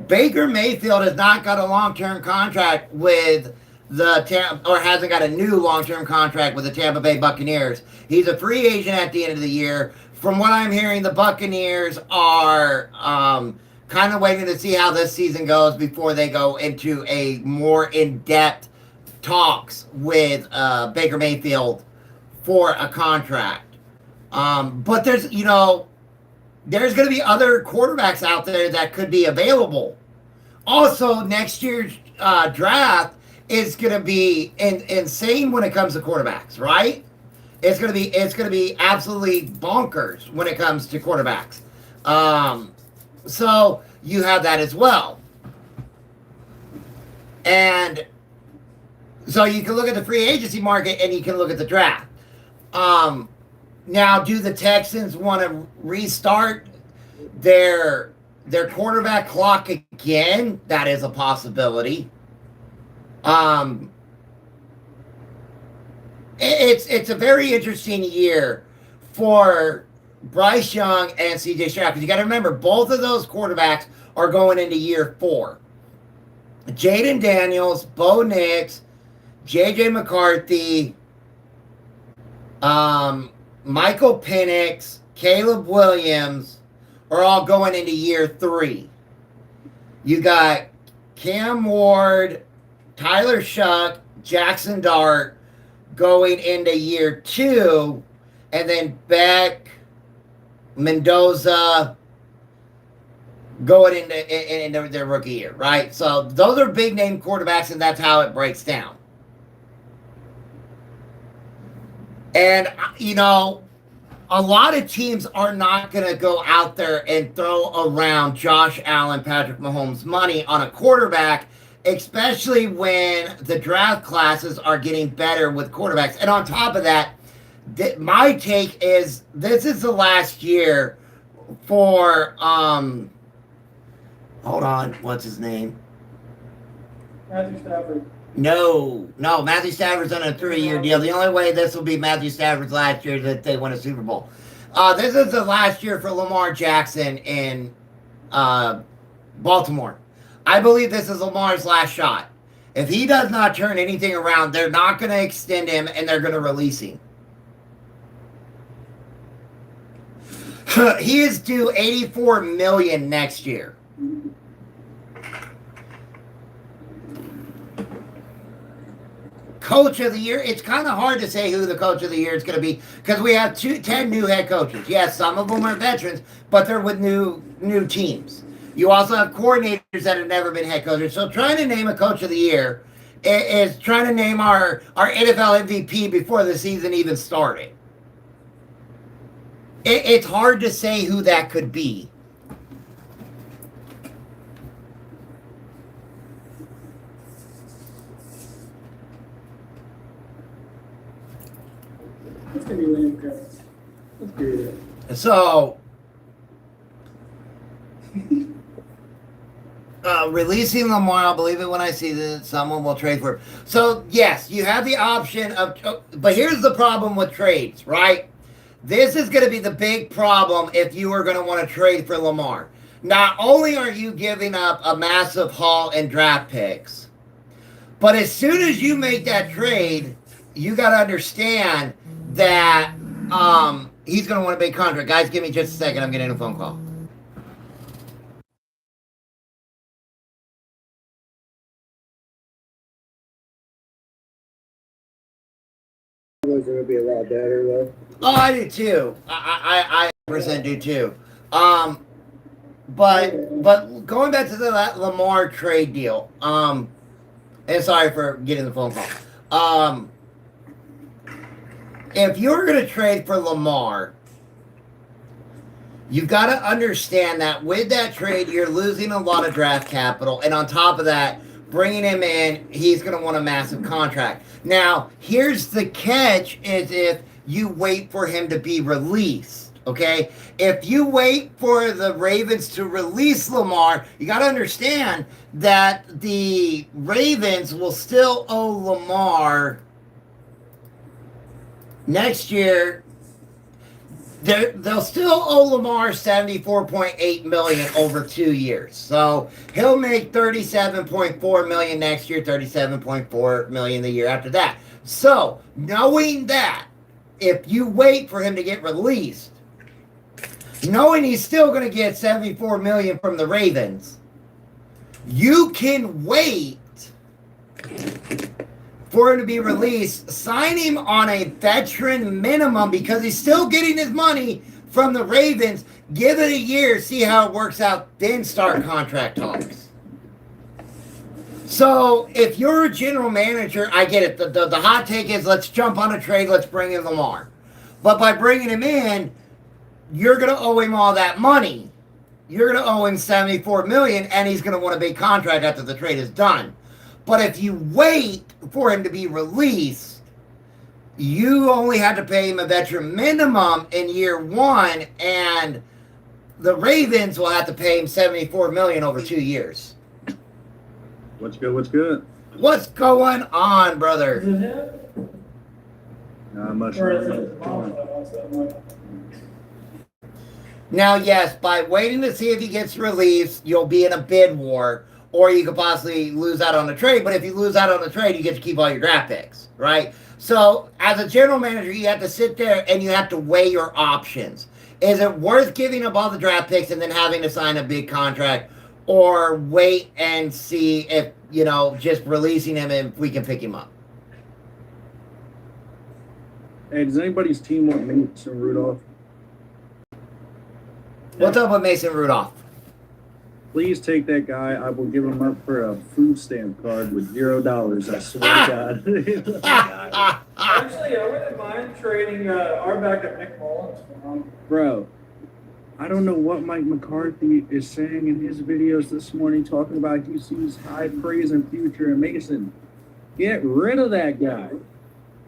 Baker Mayfield has not got a long-term contract with or hasn't got a new long-term contract with the Tampa Bay Buccaneers. He's a free agent at the end of the year. From what I'm hearing, the Buccaneers are kind of waiting to see how this season goes before they go into a more in-depth talks with Baker Mayfield for a contract. But there's going to be other quarterbacks out there that could be available. Also, next year's draft is going to be insane when it comes to quarterbacks, right? It's going to be absolutely bonkers when it comes to quarterbacks. So you have that as well. And so you can look at the free agency market and you can look at the draft. Now, do the Texans want to restart their quarterback clock again? That is a possibility. It's a very interesting year for Bryce Young and CJ Stroud, because you got to remember, both of those quarterbacks are going into year 4. Jaden Daniels, Bo Nix, JJ McCarthy, Michael Penix, Caleb Williams are all going into year 3. You got Cam Ward, Tyler Shuck, Jackson Dart going into year 2, and then Beck, Mendoza going into their rookie year, right? So those are big name quarterbacks, and that's how it breaks down. And, a lot of teams are not going to go out there and throw around Josh Allen, Patrick Mahomes money on a quarterback, especially when the draft classes are getting better with quarterbacks. And on top of that, my take is this is the last year for, hold on, what's his name? Matthew Stafford. No, Matthew Stafford's on a 3-year deal. The only way this will be Matthew Stafford's last year is if they win a Super Bowl. This is the last year for Lamar Jackson in Baltimore. I believe this is Lamar's last shot. If he does not turn anything around, they're not going to extend him, and they're going to release him. He is due $84 million next year. Coach of the year, it's kind of hard to say who the coach of the year is going to be because we have 10 new head coaches. Yes, some of them are veterans, but they're with new teams. You also have coordinators that have never been head coaches. So trying to name a coach of the year is trying to name our NFL MVP before the season even started. It's hard to say who that could be. It's gonna be lame, guys. Let's be real. So, releasing Lamar, I'll believe it when I see that someone will trade for him. So, yes, you have the option of, but here's the problem with trades, right? This is going to be the big problem if you are going to want to trade for Lamar. Not only are you giving up a massive haul and draft picks, but as soon as you make that trade, you got to understand that he's going to want a big contract. Guys, give me just a second. I'm getting a phone call. Are going to be a lot better, though. Oh, I do too. I 100% do too. But going back to the Lamar trade deal. And sorry for getting the phone call. If you're going to trade for Lamar, you've got to understand that with that trade, you're losing a lot of draft capital. And on top of that, bringing him in, he's going to want a massive contract. Now, here's the catch is if you wait for him to be released, okay? If you wait for the Ravens to release Lamar, you got to understand that the Ravens will still owe Lamar next year. They'll still owe Lamar $74.8 million over 2 years. So he'll make $37.4 million next year, $37.4 million the year after that. So knowing that, if you wait for him to get released, knowing he's still going to get $74 million from the Ravens, you can wait for him to be released, sign him on a veteran minimum because he's still getting his money from the Ravens. Give it a year, see how it works out, then start contract talks. So if you're a general manager, I get it. The hot take is let's jump on a trade, let's bring in Lamar. But by bringing him in, you're going to owe him all that money. You're going to owe him $74 million, and he's going to want a big contract after the trade is done. But if you wait for him to be released, you only have to pay him a veteran minimum in year one, and the Ravens will have to pay him $74 million over 2 years. What's good? What's good? What's going on, brother? Is it him? Not much. Or is it mom that wants that money? Now, yes, by waiting to see if he gets released, you'll be in a bid war, or you could possibly lose out on the trade. But if you lose out on the trade, you get to keep all your draft picks, right? So as a general manager, you have to sit there and you have to weigh your options. Is it worth giving up all the draft picks and then having to sign a big contract, or wait and see if, just releasing him and we can pick him up? Hey, does anybody's team want Mason Rudolph? What's up with Mason Rudolph? Please take that guy. I will give him up for a food stamp card with $0. I swear to God. Actually, I wouldn't mind trading our backup Nick Mullins for him. Bro, I don't know what Mike McCarthy is saying in his videos this morning, talking about he sees high praise and future in Mason. Get rid of that guy.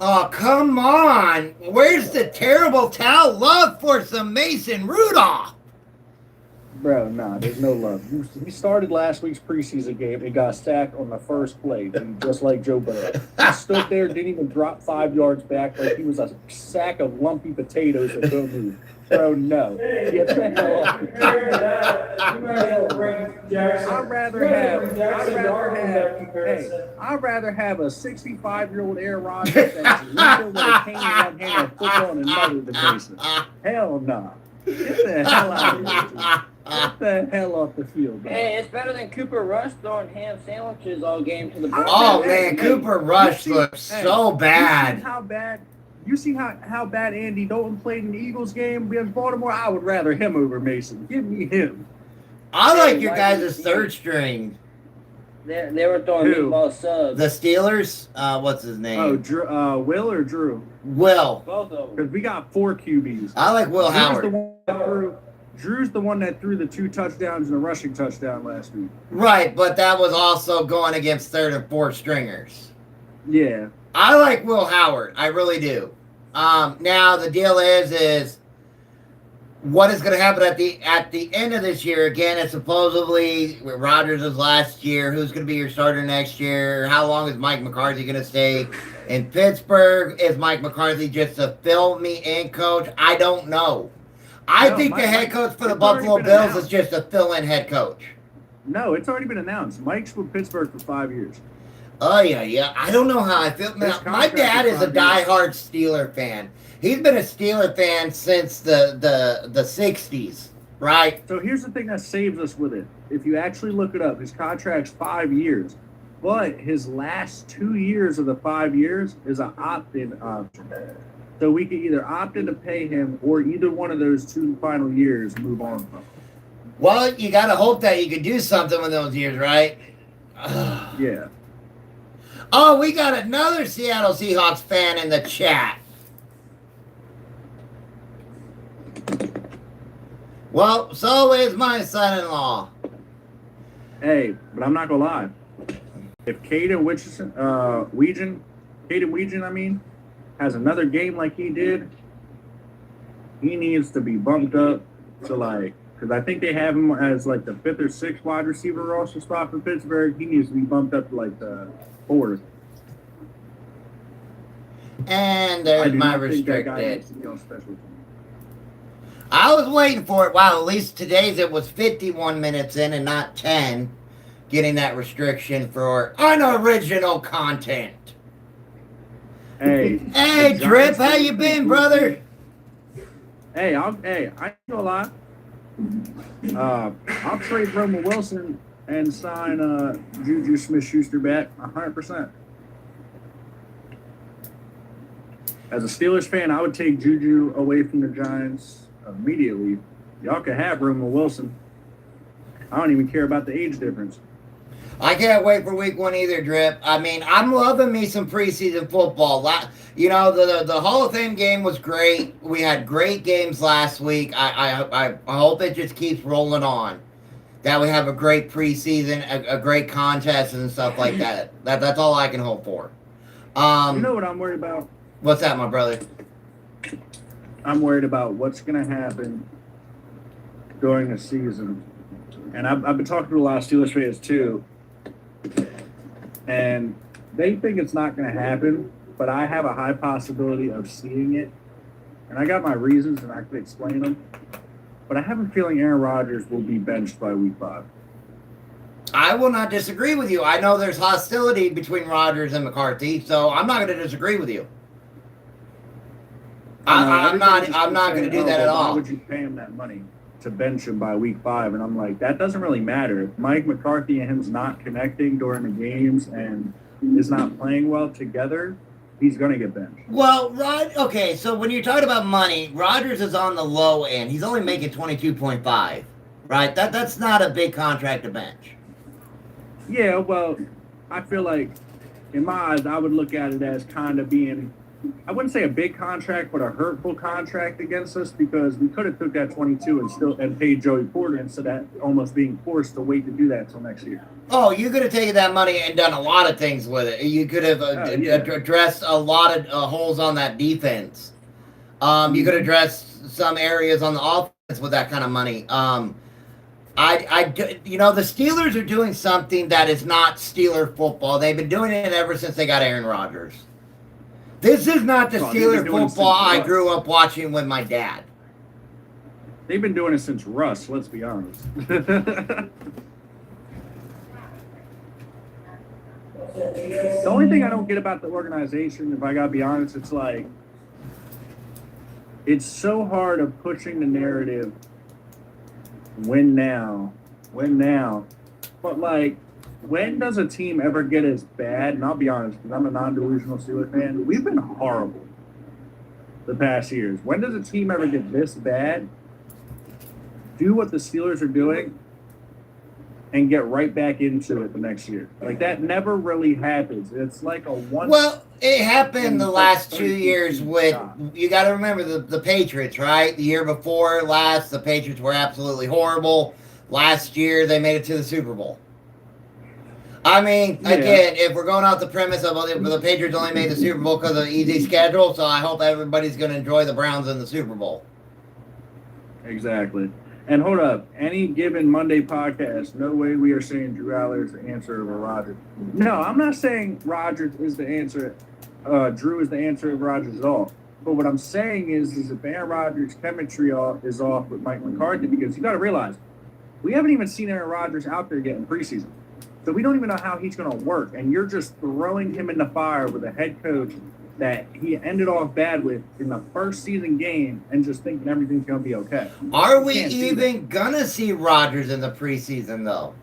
Oh, come on. Where's the terrible towel love for some Mason Rudolph? Bro, nah, there's no love. He started last week's preseason game and got sacked on the first play, just like Joe Burrow. He stood there, didn't even drop 5 yards back like he was a sack of lumpy potatoes that don't move. Bro, no. Get the hell off. I'd rather have a 65-year-old Aaron Rodgers that's legal with a cane in one hand and football in another than Mason. Hell no. Get the hell out of here. Get the hell off the field, bro. Hey, it's better than Cooper Rush throwing ham sandwiches all game to the ball. Oh, man, Cooper Rush looks so bad. You see how bad Andy Dalton played in the Eagles game against Baltimore? I would rather him over Mason. Give me him. I like your guys' third string. They were throwing Who? meatball subs. The Steelers. What's his name? Oh, Drew, Will or Drew? Will. Both of them. Because we got 4 QBs. I like Will Howard. Drew's the one that threw the 2 touchdowns and a rushing touchdown last week. Right, but that was also going against third and fourth stringers. Yeah. I like Will Howard. I really do. Now the deal is what is going to happen at the end of this year? Again, it's supposedly Rodgers' last year. Who's going to be your starter next year? How long is Mike McCarthy going to stay in Pittsburgh? Is Mike McCarthy just a fill-me-in coach? I don't know. I think the head coach for the Buffalo Bills is just a fill-in head coach. No, it's already been announced. Mike's with Pittsburgh for 5 years. Oh, yeah. I don't know how I feel. Now, my dad is a diehard Steeler fan. He's been a Steeler fan since the 60s, right? So here's the thing that saves us with it. If you actually look it up, his contract's 5 years. But his last 2 years of the 5 years is an opt-in option. So we can either opt in to pay him or either one of those 2 final years move on from. Well, you got to hope that you could do something with those years, right? Yeah. Oh, we got another Seattle Seahawks fan in the chat. Well, so is my son-in-law. Hey, but I'm not gonna lie. If Caden Weegan, has another game like he did, he needs to be bumped up to because I think they have him as like the 5th or 6th wide receiver roster spot for Pittsburgh. He needs to be bumped up to like the 4th. And there's my restricted. I was waiting for it. Wow, at least today's it was 51 minutes in and not 10. Getting that restriction for unoriginal content. Hey, Drip, how you been, brother? Hey, I ain't gonna lie. I'll trade Roman Wilson and sign Juju Smith-Schuster back 100%. As a Steelers fan, I would take Juju away from the Giants immediately. Y'all can have Roman Wilson. I don't even care about the age difference. I can't wait for week 1 either, Drip. I mean, I'm loving me some preseason football. You know, the Hall of Fame game was great. We had great games last week. I hope it just keeps rolling on. That we have a great preseason, a great contest and stuff like that. That's all I can hope for. You know what I'm worried about? What's that, my brother? I'm worried about what's going to happen during the season. And I've been talking to a lot of Steelers fans too. And they think it's not going to happen, but I have a high possibility of seeing it. And I got my reasons, and I can explain them. But I have a feeling Aaron Rodgers will be benched by week 5. I will not disagree with you. I know there's hostility between Rodgers and McCarthy, so I'm not going to disagree with you. I'm not going to do that at all. Why would you pay him that money to bench him by week 5? And I'm like, that doesn't really matter. If Mike McCarthy and him's not connecting during the games and is not playing well together, he's going to get benched. Well, okay, so when you're talking about money, Rodgers is on the low end. He's only making 22.5, right? That's not a big contract to bench. Yeah, well, I feel like in my eyes, I would look at it as kind of being, I wouldn't say a big contract, but a hurtful contract against us, because we could have took that 22 and paid Joey Porter instead of almost being forced to wait to do that until next year. Oh, you could have taken that money and done a lot of things with it. You could have addressed a lot of holes on that defense. You could address some areas on the offense with that kind of money. The Steelers are doing something that is not Steeler football. They've been doing it ever since they got Aaron Rodgers. This is not the Steeler football I grew up watching with my dad. They've been doing it since Russ, let's be honest. The only thing I don't get about the organization, if I gotta be honest, it's like, it's so hard of pushing the narrative, win now, but like, when does a team ever get as bad? And I'll be honest, because I'm a non-delusional Steelers fan, we've been horrible the past years. When does a team ever get this bad, do what the Steelers are doing, and get right back into it the next year. Like that never really happens. It's like a one. Well, it happened the last 2 years with, shot. you got to remember the Patriots, right? The year before last, the Patriots were absolutely horrible. Last year, they made it to the Super Bowl. I mean, again, if we're going off the premise of the Patriots only made the Super Bowl because of the easy schedule, so I hope everybody's going to enjoy the Browns in the Super Bowl. Exactly. And hold up, any given Monday podcast, no way we are saying Drew Aller is the answer over Rodgers. No, I'm not saying Rodgers is the answer. Drew is the answer of Rodgers at all. But what I'm saying is if Aaron Rodgers' chemistry is off with Mike McCarthy, because you got to realize we haven't even seen Aaron Rodgers out there yet in preseason. So we don't even know how he's going to work. And you're just throwing him in the fire with a head coach that he ended off bad with in the first season game and just thinking everything's going to be okay. Are we even going to see Rodgers in the preseason, though?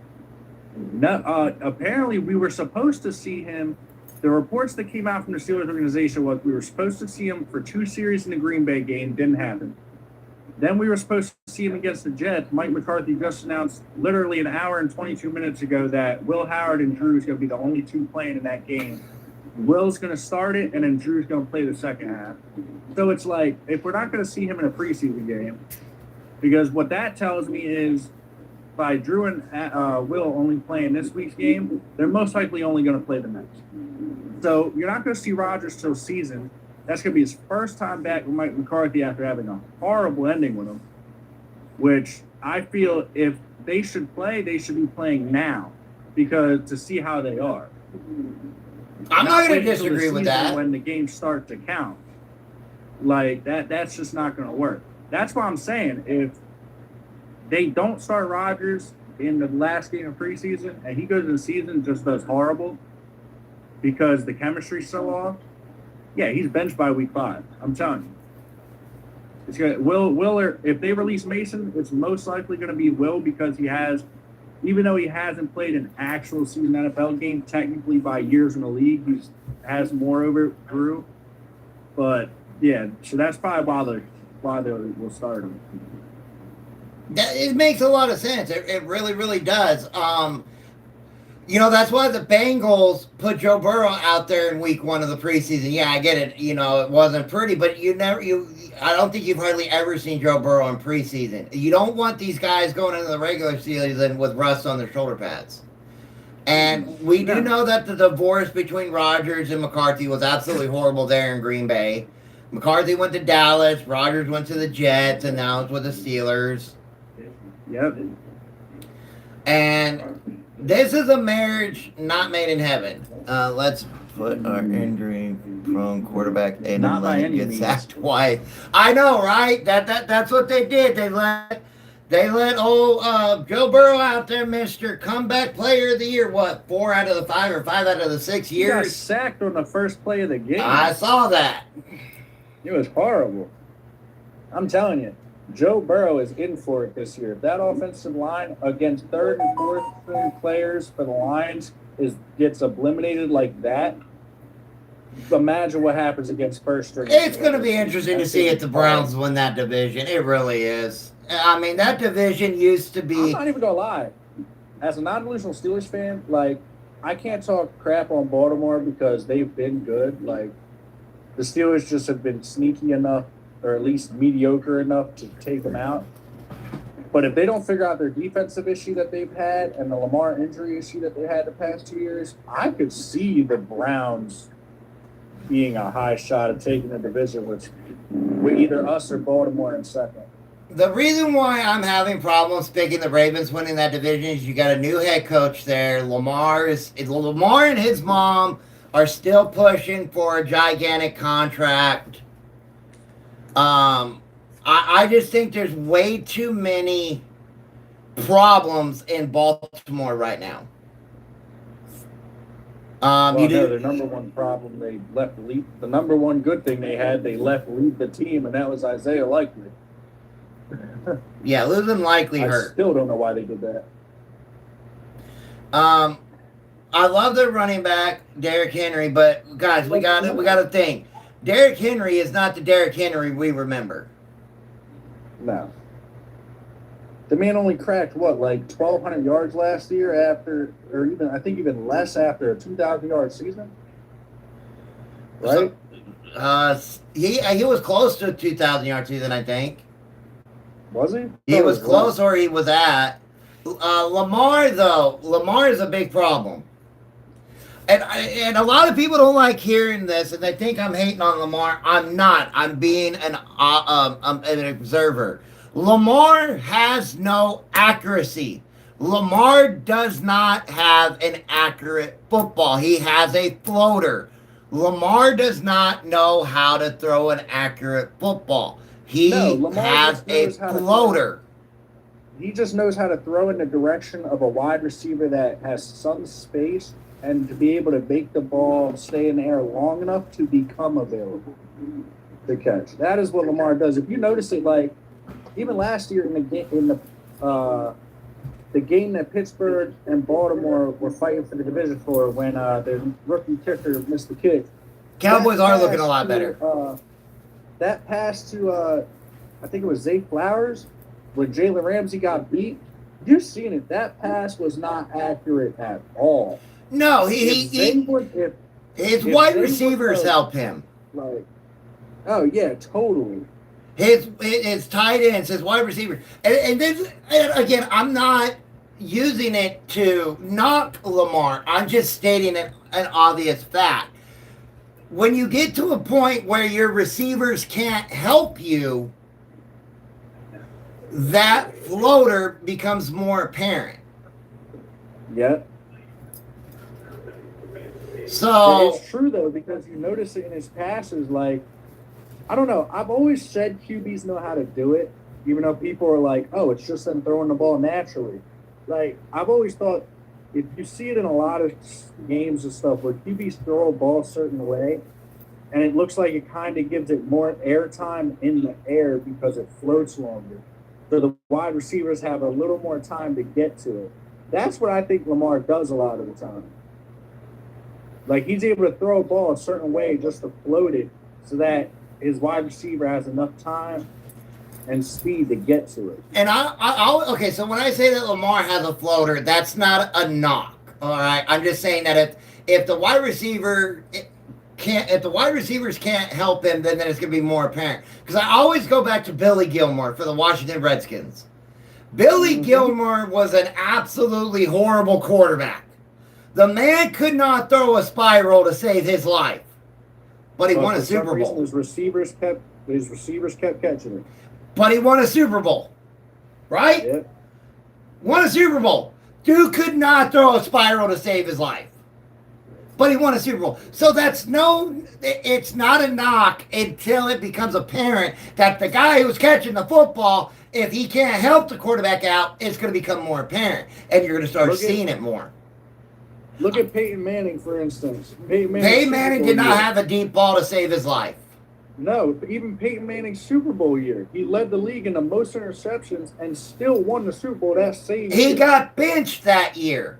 No, apparently we were supposed to see him. The reports that came out from the Steelers organization was we were supposed to see him for 2 series in the Green Bay game. Didn't happen. Then we were supposed to see him against the Jets. Mike McCarthy just announced literally an hour and 22 minutes ago that Will Howard and Drew is going to be the only 2 playing in that game. Will's going to start it, and then Drew's going to play the second half. So it's like, if we're not going to see him in a preseason game, because what that tells me is by Drew and Will only playing this week's game, they're most likely only going to play the next. So you're not going to see Rodgers till season. That's going to be his first time back with Mike McCarthy after having a horrible ending with him, which I feel if they should play, they should be playing now because to see how they are. I'm not going to disagree with that. When the games start to count, like that's just not going to work. That's why I'm saying if they don't start Rodgers in the last game of preseason and he goes in the season and just does horrible because the chemistry's so off, yeah, he's benched by week 5. I'm telling you. It's gonna Will if they release Mason, it's most likely going to be Will because he has. Even though he hasn't played an actual season NFL game, technically by years in the league, he has more over Drew. But yeah, so that's probably why they will start him. It makes a lot of sense. It really, really does. That's why the Bengals put Joe Burrow out there in week 1 of the preseason. Yeah, I get it. It wasn't pretty, but I don't think you've hardly ever seen Joe Burrow in preseason. You don't want these guys going into the regular season with rust on their shoulder pads. And we do know that the divorce between Rodgers and McCarthy was absolutely horrible there in Green Bay. McCarthy went to Dallas, Rodgers went to the Jets, and now it's with the Steelers. Yep. And this is a marriage not made in heaven. Let's put our injury-prone quarterback in Not and by let him any get means. sacked twice. I know, right? That's what they did. They let old Joe Burrow out there, Mr. Comeback Player of the Year. What, 4 out of the 5 or 5 out of the 6 He got years? sacked on the first play of the game. I saw that. It was horrible. I'm telling you, Joe Burrow is in for it this year. If that offensive line against 3rd and 4th string players for the Lions gets eliminated like that, imagine what happens against first string. It's going to be interesting to see if the Browns win that division. It really is. I mean, that division used to I'm be... not even going to lie. As a non-delusional Steelers fan, I can't talk crap on Baltimore because they've been good. The Steelers just have been sneaky enough, or at least mediocre enough to take them out. But if they don't figure out their defensive issue that they've had and the Lamar injury issue that they had the past 2 years, I could see the Browns being a high shot at taking the division with either us or Baltimore in second. The reason why I'm having problems picking the Ravens winning that division is you got a new head coach there. Lamar and his mom are still pushing for a gigantic contract. I just think there's way too many problems in Baltimore right now. Their number one problem, they left lead. The number one good thing they had, they left lead the team, and that was Isaiah Likely. Yeah, losing Likely I hurt. still don't know why they did that. I love their running back, Derrick Henry, but guys, we got to think. Derrick Henry is not the Derrick Henry we remember. No. The man only cracked what, like 1,200 yards last year after, or even I think even less after a 2,000-yard season. Right? He was close to a 2,000-yard season, I think. Was he? He was close where he was at. Lamar, though, Lamar is a big problem. And a lot of people don't like hearing this, and they think I'm hating on Lamar. I'm not. I'm being an observer. Lamar has no accuracy. Lamar does not have an accurate football. He has a floater. Lamar does not know how to throw an accurate football. He has a floater. He just knows how to throw in the direction of a wide receiver that has some space and to be able to make the ball stay in the air long enough to become available to catch. That is what Lamar does. If you notice it, like even last year in the game that Pittsburgh and Baltimore were fighting for the division for when their rookie kicker missed the kick. Cowboys are looking a lot better. That pass to I think it was Zay Flowers when Jalen Ramsey got beat. You're seeing it. That pass was not accurate at all. No, his wide receivers help him. Like, oh yeah, totally. His tight ends, his wide receivers, and again, I'm not using it to knock Lamar. I'm just stating an obvious fact. When you get to a point where your receivers can't help you, that floater becomes more apparent. Yep. So it's true though, because you notice it in his passes. Like, I don't know. I've always said QBs know how to do it, even though people are like, "Oh, it's just them throwing the ball naturally." Like, I've always thought, if you see it in a lot of games and stuff where QBs throw a ball a certain way, and it looks like it kind of gives it more airtime in the air because it floats longer. So the wide receivers have a little more time to get to it. That's what I think Lamar does a lot of the time. Like, he's able to throw a ball a certain way just to float it so that his wide receiver has enough time and speed to get to it. And okay, so when I say that Lamar has a floater, that's not a knock. All right, I'm just saying that if the wide receiver if the wide receivers can't help him, then it's going to be more apparent. Because I always go back to Billy Gilmore for the Washington Redskins. Billy Gilmore was an absolutely horrible quarterback. The man could not throw a spiral to save his life, but he won a Super Bowl. His receivers kept catching it. But he won a Super Bowl, right? Yep. Won a Super Bowl. Dude could not throw a spiral to save his life, but he won a Super Bowl. So it's not a knock until it becomes apparent that the guy who's catching the football, if he can't help the quarterback out, it's going to become more apparent, and you're going to start seeing it more. Look at Peyton Manning, for instance. Peyton Manning did not have a deep ball to save his life. No, even Peyton Manning's Super Bowl year, he led the league in the most interceptions and still won the Super Bowl that same year. He got benched that year.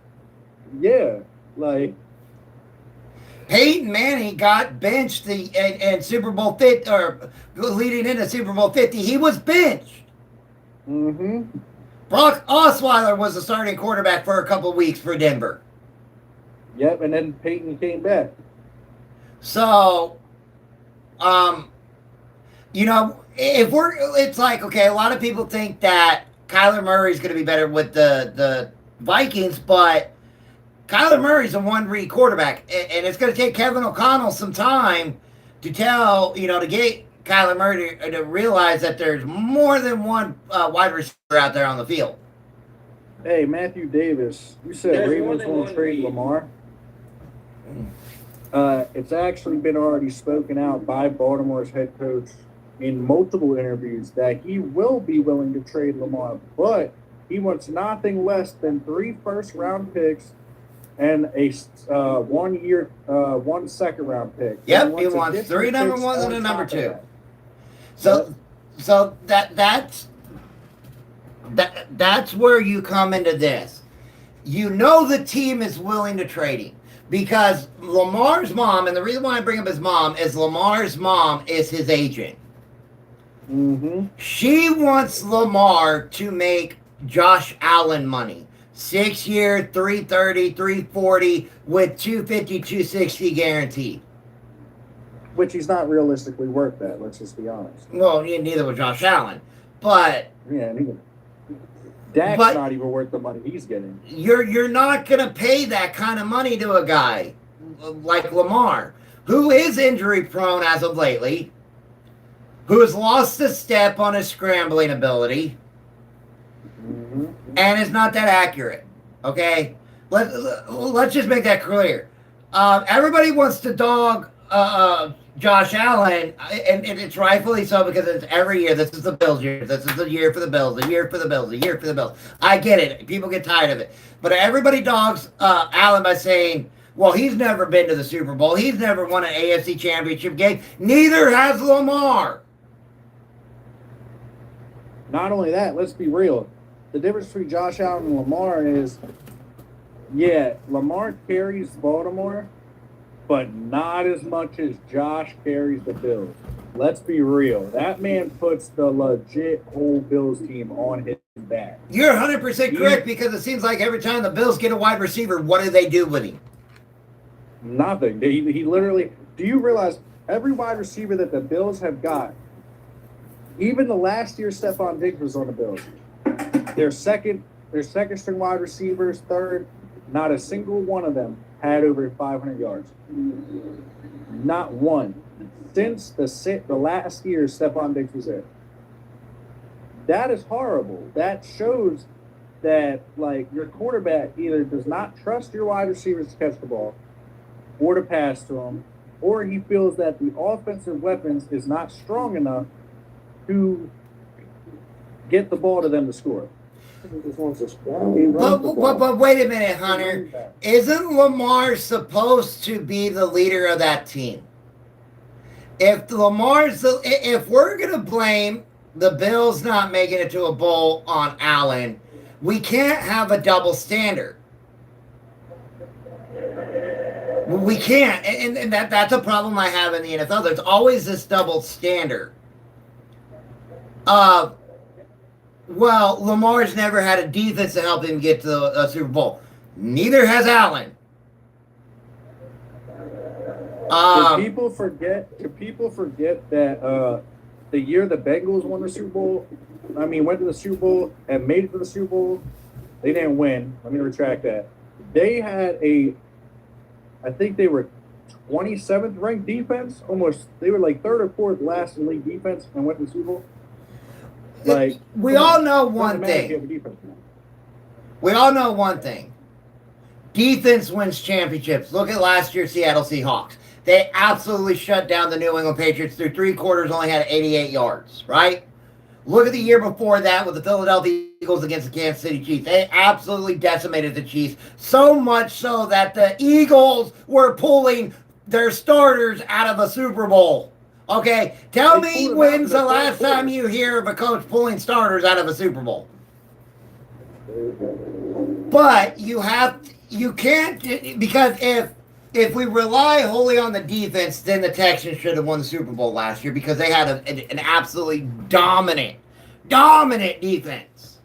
Yeah, like Peyton Manning got benched in Super Bowl 50, or leading into Super Bowl 50. He was benched. Mm-hmm. Brock Osweiler was the starting quarterback for a couple of weeks for Denver. Yep, and then Peyton came back. So, it's like, okay, a lot of people think that Kyler Murray's going to be better with the Vikings, but Kyler Murray's a one-read quarterback, and it's going to take Kevin O'Connell some time to to get Kyler Murray to realize that there's more than one wide receiver out there on the field. Hey, Matthew Davis, you said Ravens won't trade Lamar. It's actually been already spoken out by Baltimore's head coach in multiple interviews that he will be willing to trade Lamar, but he wants nothing less than 3 first-round picks and a 1 second-round pick. Yep, he wants 3 number ones and a number 2. So that's where you come into this. The team is willing to trade him. Because Lamar's mom, and the reason why I bring up his mom is Lamar's mom is his agent. Mm-hmm. She wants Lamar to make Josh Allen money. 6 year, 330, 340 with 250, 260 guaranteed. Which he's not realistically worth that, let's just be honest. Well, neither was Josh Allen. But Yeah, and even Dak's But- not even worth the money he's getting. you're not going to pay that kind of money to a guy like Lamar, who is injury prone as of lately, who has lost a step on his scrambling ability, and is not that accurate. Okay, let's just make that clear. Everybody wants to dog Josh Allen, and it's rightfully so, because it's every year. This is the Bills year. This is the year for the Bills. The year for the Bills. The year for the Bills. I get it. People get tired of it, but everybody dogs Allen by saying, "Well, he's never been to the Super Bowl. He's never won an AFC Championship game. Neither has Lamar." Not only that, let's be real. The difference between Josh Allen and Lamar is, yeah, Lamar carries Baltimore, but not as much as Josh carries the Bills. Let's be real. That man puts the legit whole Bills team on his back. You're 100% correct, because it seems like every time the Bills get a wide receiver, what do they do with him? Nothing. He literally. Do you realize every wide receiver that the Bills have got, even the last year Stephon Diggs was on the Bills, their second string wide receivers, third, not a single one of them had over 500 yards. Not one. Since the last year Stephon Diggs was there. That is horrible. That shows that, like, your quarterback either does not trust your wide receivers to catch the ball or to pass to them, or he feels that the offensive weapons is not strong enough to get the ball to them to score. He just wants to scramble. He runs the ball. But wait a minute, Hunter. Isn't Lamar supposed to be the leader of that team? If we're going to blame the Bills not making it to a bowl on Allen, we can't have a double standard. We can't. And that's a problem I have in the NFL. There's always this double standard. Well, Lamar's never had a defense to help him get to the Super Bowl. Neither has Allen. Do people forget that the year the Bengals won the Super Bowl, went to the Super Bowl and made it to the Super Bowl, they didn't win. Let me retract that. They had I think they were 27th ranked defense. They were like third or fourth last in league defense and went to the Super Bowl. Like, we all know one thing. We all know one thing. Defense wins championships. Look at last year's Seattle Seahawks. They absolutely shut down the New England Patriots through 3 quarters, only had 88 yards, right? Look at the year before that with the Philadelphia Eagles against the Kansas City Chiefs. They absolutely decimated the Chiefs, so much so that the Eagles were pulling their starters out of a Super Bowl. Okay, tell me when's the last time you hear of a coach pulling starters out of a Super Bowl? But you can't, because if we rely wholly on the defense, then the Texans should have won the Super Bowl last year, because they had an absolutely dominant defense.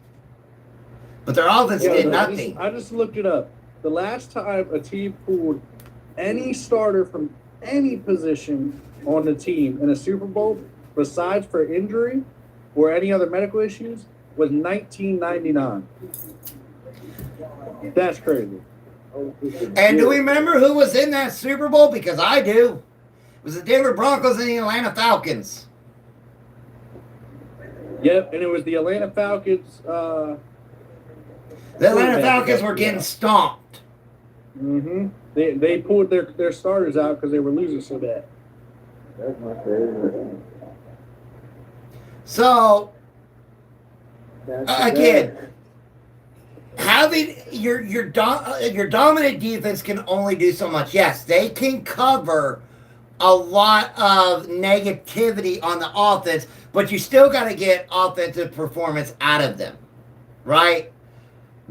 But their offense did nothing. I just looked it up. The last time a team pulled any starter from any position on the team in a Super Bowl, besides for injury or any other medical issues, was 1999. That's crazy. And do we remember who was in that Super Bowl? Because I do. It was the Denver Broncos and the Atlanta Falcons. Yep, and it was the Atlanta Falcons. The Atlanta Falcons were getting stomped. Mm-hmm. They pulled their starters out because they were losing so bad. That's my favorite. So, That's again, having your dominant defense can only do so much. Yes, they can cover a lot of negativity on the offense, but you still got to get offensive performance out of them, right?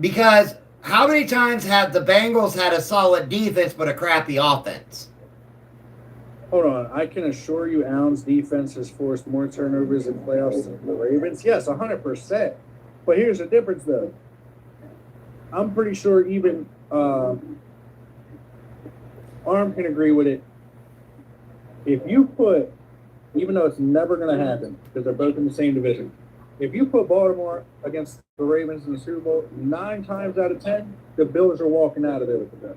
Because how many times have the Bengals had a solid defense but a crappy offense? Hold on. I can assure you Allen's defense has forced more turnovers in playoffs than the Ravens. Yes, 100%. But here's the difference, though. I'm pretty sure even Arm can agree with it. If you put, even though it's never going to happen because they're both in the same division, if you put Baltimore against the Ravens in the Super Bowl, 9 times out of 10, the Bills are walking out of there with the belt.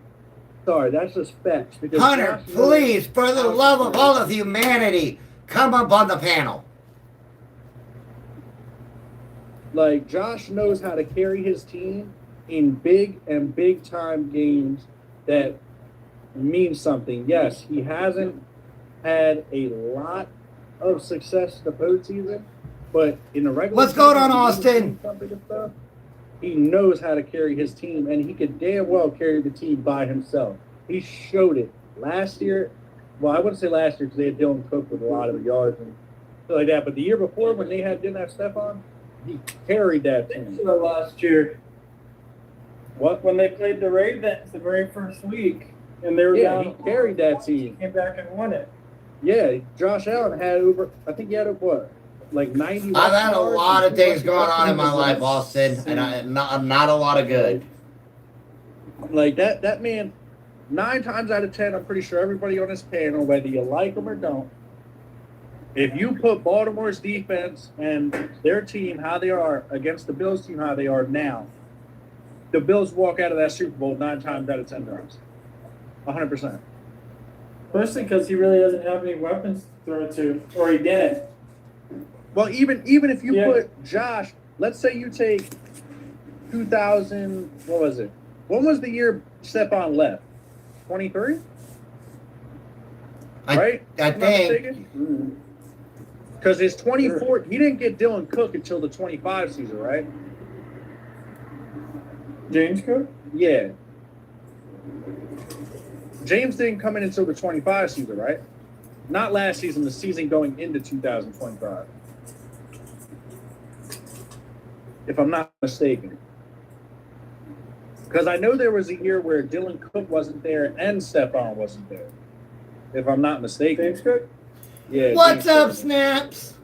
Sorry, that's just facts. Because Hunter, please, for the love of all of humanity, come up on the panel. Like, Josh knows how to carry his team in big and big time games that mean something. Yes, he hasn't had a lot of success in the postseason, but in the regular What's going season, on, Austin? Stuff, he knows how to carry his team, and he could damn well carry the team by himself. He showed it last year. Well, I wouldn't say last year because they had Dylan Cook with a lot of yards and stuff like that. But the year before, when they didn't have Stephon, he carried that team. Last year, What? when they played the Ravens the very first week, and they were Yeah, down, he carried that team. Came back and won it. Yeah, Josh Allen had over, I think he had what, like 90. I've had a yards lot and of things 200 going on in my rushing life, yards. Austin, and not a lot of good. Like that man, 9 times out of 10, I'm pretty sure everybody on this panel, whether you like them or don't, if you put Baltimore's defense and their team how they are against the Bills team how they are now, the Bills walk out of that Super Bowl 9 times out of 10 times. 100%. Especially because he really doesn't have any weapons to throw to, or he didn't. Well, even if you Yeah. put Josh, let's say you take 2000, what was it? When was the year Stephon left? 23? Right? I Am think. mistaken? Because his 24, he didn't get Dylan Cook until the 25 season, right? James Cook? Yeah. James didn't come in until the 25 season, right? Not last season, the season going into 2025. If I'm not mistaken. Because I know there was a year where Dylan Cook wasn't there and Stephon wasn't there. If I'm not mistaken. James Cook? Yeah. What's James up, Cook. Snaps?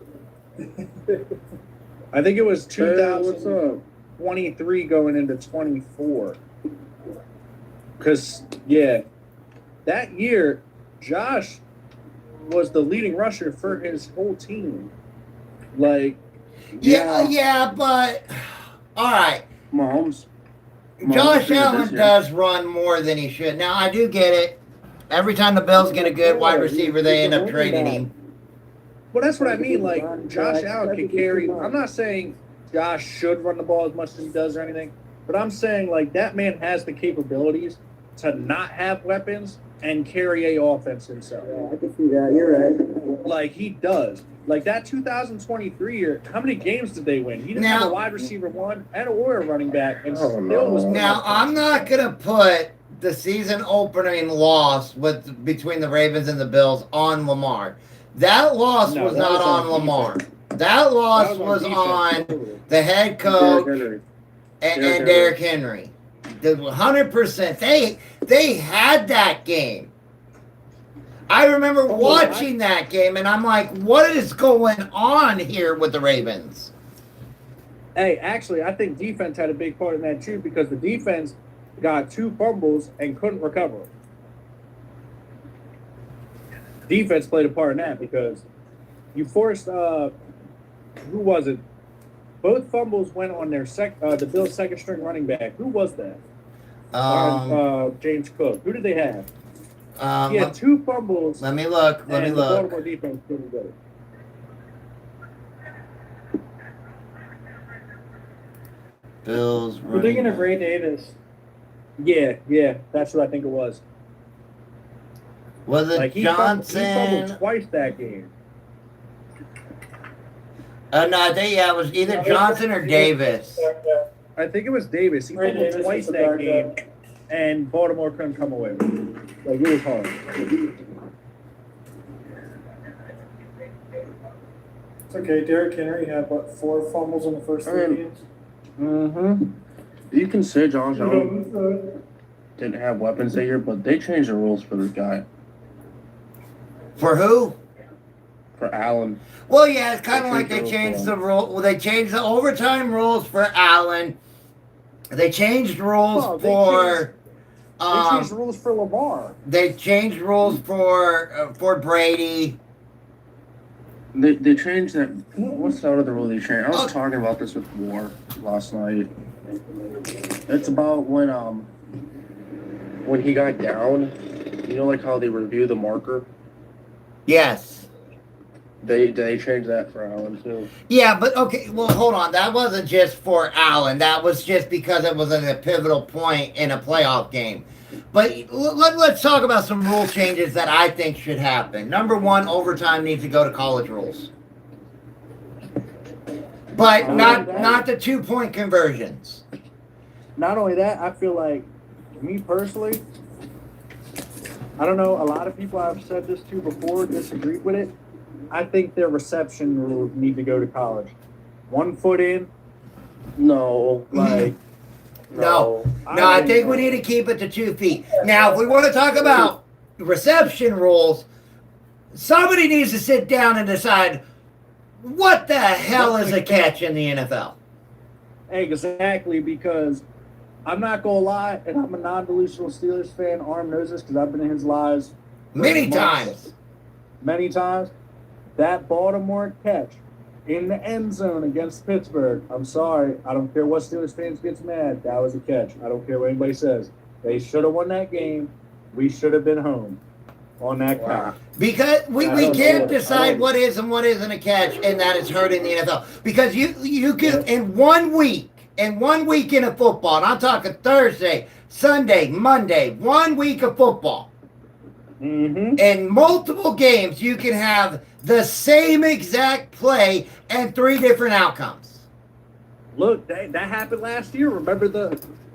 I think it was What's 2023 going into 24. Because, yeah, that year, Josh was the leading rusher for his whole team. Like, Yeah, but all right. Mahomes. Josh Allen does run more than he should. Now I do get it. Every time the Bills get a good wide receiver, they end up trading him. well, that's what I mean. Like, Josh Allen can carry. I'm not saying Josh should run the ball as much as he does or anything, but I'm saying, like, that man has the capabilities to not have weapons and carry a offense himself. Yeah, I can see that. You're right. Like, he does. Like, that 2023 year, how many games did they win? He didn't have a wide receiver one and or a running back, and still was. Now I'm not gonna put the season opening loss between the Ravens and the Bills on Lamar. That loss No, was that not was on on Lamar. That loss was on the head coach and Derrick Henry. 100%. They had that game. I remember watching that game, and I'm like, what is going on here with the Ravens? Hey, actually, I think defense had a big part in that too, because the defense got 2 fumbles and couldn't recover. Defense played a part in that because you forced who was it? Both fumbles went on their the Bills' second string running back. Who was that? James Cook. Who did they have? He had 2 fumbles. Let me look. The Baltimore defense couldn't get it. Bills. We're thinking of Ray Davis. Yeah, that's what I think it was. Was it Like, he Johnson? fumbled twice that game. No, I think it was either Johnson or Davis. I think it was Davis. He Ray fumbled Davis twice was the that backup. game, and Baltimore couldn't come away with it. Like, it was hard. It's okay. Derrick Henry had, 4 fumbles in the first 3 games? Mm-hmm. You can say Josh Allen didn't have weapons that year, but they changed the rules for this guy. For who? for Allen. Well, yeah, it's kind of They like they changed the changed rules the rule. Well, they changed the overtime rules for Allen. They changed rules No, for. They changed the rules for Lamar. They changed rules for Brady. They changed that. What's the other rule they changed? I was talking about this with War last night. It's about when he got down. You know, like how they review the marker. Yes. They changed that for Allen too. Yeah, but okay. Well, hold on. That wasn't just for Allen. That was just because it was at a pivotal point in a playoff game. But let's talk about some rule changes that I think should happen. Number one, overtime needs to go to college rules, but not the 2-point conversions. Not only that, I feel like, me personally, I don't know, a lot of people I've said this to before disagreed with it. I think their reception rules need to go to college. 1 foot in, no, like. No, I think we need to keep it to 2 feet. Now, if we want to talk about reception rules, somebody needs to sit down and decide what the hell is a catch in the NFL. Exactly, because I'm not going to lie, and I'm a non-delusional Steelers fan. Arm knows this because I've been in his lives Many times. Many times. That Baltimore catch in the end zone against Pittsburgh. I'm sorry. I don't care what Steelers fans gets mad. That was a catch. I don't care what anybody says. They should have won that game. We should have been home on that catch. Because we can't decide what is and what isn't a catch, and that is hurting the NFL. Because you can, in 1 week in a football, and I'm talking Thursday, Sunday, Monday, 1 week of football. Mm-hmm. In multiple games, you can have the same exact play and 3 different outcomes. Look, that happened last year. Remember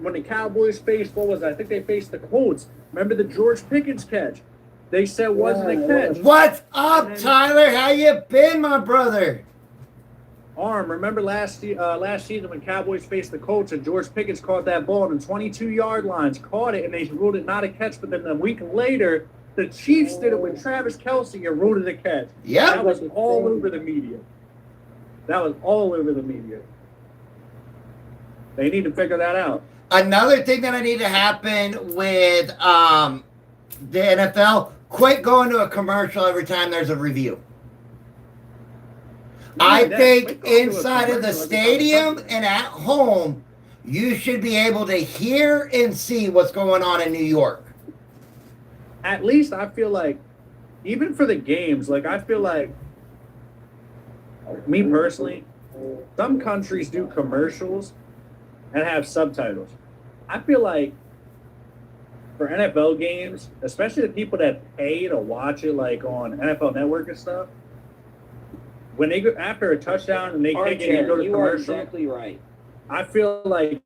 when the Cowboys faced, what was it? I think they faced the Colts. Remember the George Pickens catch? They said wasn't a catch. What's up, Tyler? How you been, my brother? Arm, remember last season when Cowboys faced the Colts and George Pickens caught that ball on the 22-yard lines, caught it, and they ruled it not a catch, but then a week later, the Chiefs did it with Travis Kelce and ruled it a catch. Yeah. That was all over the media. They need to figure that out. Another thing that I need to happen with the NFL, quit going to a commercial every time there's a review. I think inside of the stadium and at home, you should be able to hear and see what's going on in New York. At least I feel like, even for the games, like I feel like, me personally, some countries do commercials and have subtitles. I feel like for NFL games, especially the people that pay to watch it, like on NFL Network and stuff, when they go after a touchdown and they kick it and go to you are commercial, exactly right. I feel like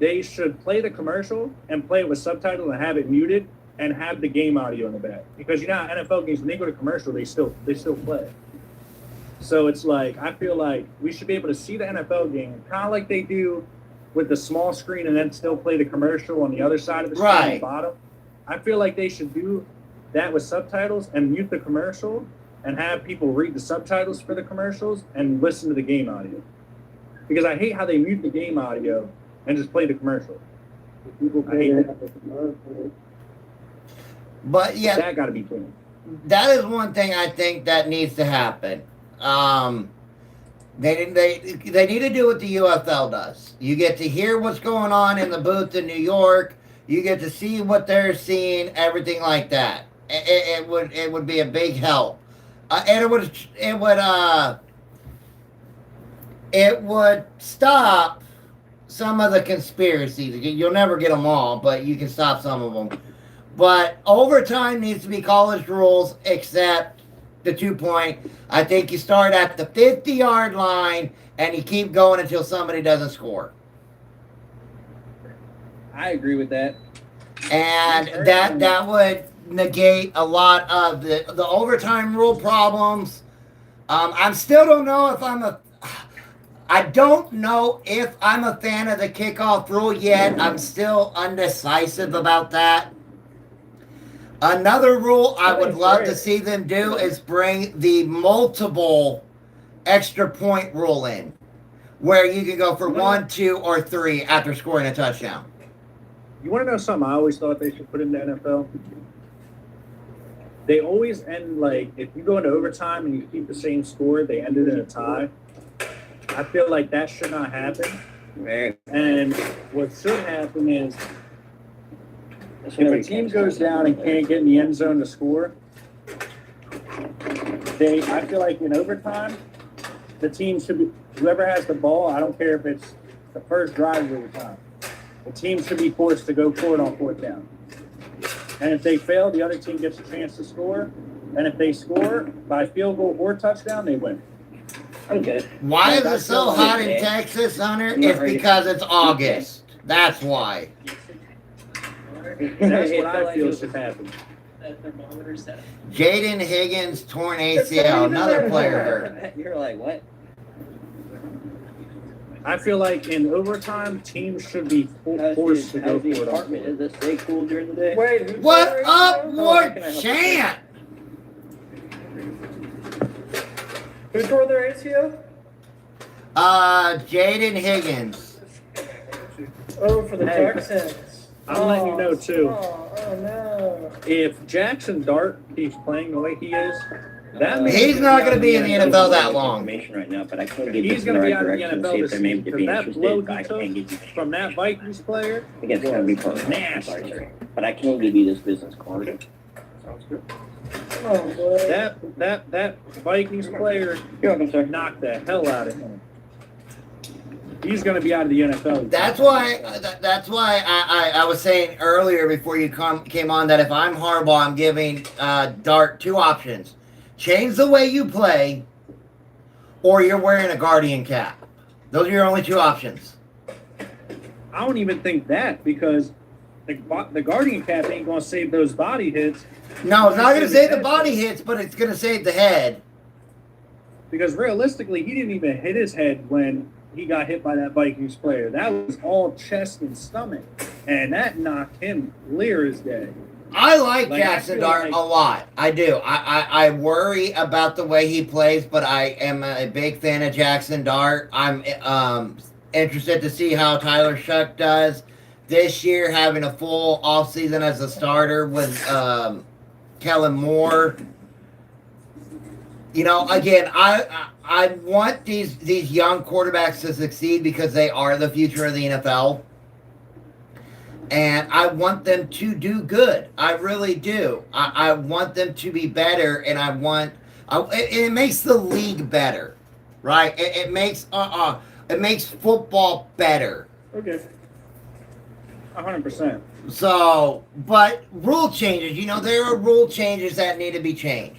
they should play the commercial and play it with subtitles and have it muted and have the game audio in the back. Because you know how NFL games, when they go to commercial, they still play. So it's like, I feel like we should be able to see the NFL game kind of like they do with the small screen and then still play the commercial on the other side of the screen at the bottom. I feel like they should do that with subtitles and mute the commercial and have people read the subtitles for the commercials and listen to the game audio. Because I hate how they mute the game audio and just play the commercial. I hate that. But yeah, that got to be clean. That is one thing I think that needs to happen. They need to do what the UFL does. You get to hear what's going on in the booth in New York. You get to see what they're seeing, everything like that. It would be a big help, and it would stop some of the conspiracies. You'll never get them all, but you can stop some of them. But overtime needs to be college rules, except the 2-point. I think you start at the 50-yard line and you keep going until somebody doesn't score. I agree with that. And that would negate a lot of the overtime rule problems. I still don't know if I don't know if I'm a fan of the kickoff rule yet. I'm still undecisive about that. Another rule I would That's love to great. see them do is bring the multiple extra point rule in, where you can go for 1, 2, or 3 after scoring a touchdown. You want to know something I always thought they should put in the NFL? They always end, like, if you go into overtime and you keep the same score, they ended in a tie. I feel like that should not happen. Very. And what should happen is That's if what a team goes down and can't get in the end zone to score, I feel like in overtime, the team should be, whoever has the ball, I don't care if it's the first drive of overtime, the team should be forced to go for it on 4th down. And if they fail, the other team gets a chance to score. And if they score by field goal or touchdown, they win. I'm good. Why is it That's so not hot good, in man. Texas, Hunter? I'm not It's ready. because it's August. That's why. That's what It felt I like feel it was- should happen. That thermometer set. Jaden Higgins torn It's not ACL. even Another that player hard. hurt. You're like, what? I feel like in overtime, teams should be How's forced to go how's for the it on apartment? Is it stay cool during the day? Wait, who What tore up, ACL? Ward Chant? Who tore their ACL? Jaden Higgins. Oh, for the Hey, Texans. I'm letting you know, too. Oh no. If Jackson Dart keeps playing the way he is, that means He's not going to be in the NFL that long. Information right now, but I can't get he's this in going the to be right out of the direction. NFL See if this they're maybe season. being Because that blow interested. he I can't give you. took from that Vikings player, I guess it's gonna be close. Nasty. Sorry, sir. But I can't give you this business card. sounds good. Oh boy. That Vikings player You're welcome, sir. knocked the hell out of him. He's going to be out of the NFL. That's why. That's why I was saying earlier before you came on that if I'm Harbaugh, I'm giving Dart 2 options: change the way you play, or you're wearing a Guardian cap. Those are your only 2 options. I don't even think that because the Guardian cap ain't going to save those body hits. No, it's not going to Save save the the head. body hits, but it's going to save the head. Because realistically, he didn't even hit his head when he got hit by that Vikings player. That was all chest and stomach, and that knocked him clear as day. I like Like, I Jackson feel Dart like- a lot. I do. I worry about the way he plays, but I am a big fan of Jackson Dart. I'm interested to see how Tyler Shuck does this year, having a full offseason as a starter with Kellen Moore. You know, again, I want these young quarterbacks to succeed because they are the future of the NFL. And I want them to do good. I really do. I want them to be better, and it makes the league better, right? It makes football better. Okay. 100%. So, but rule changes, there are rule changes that need to be changed.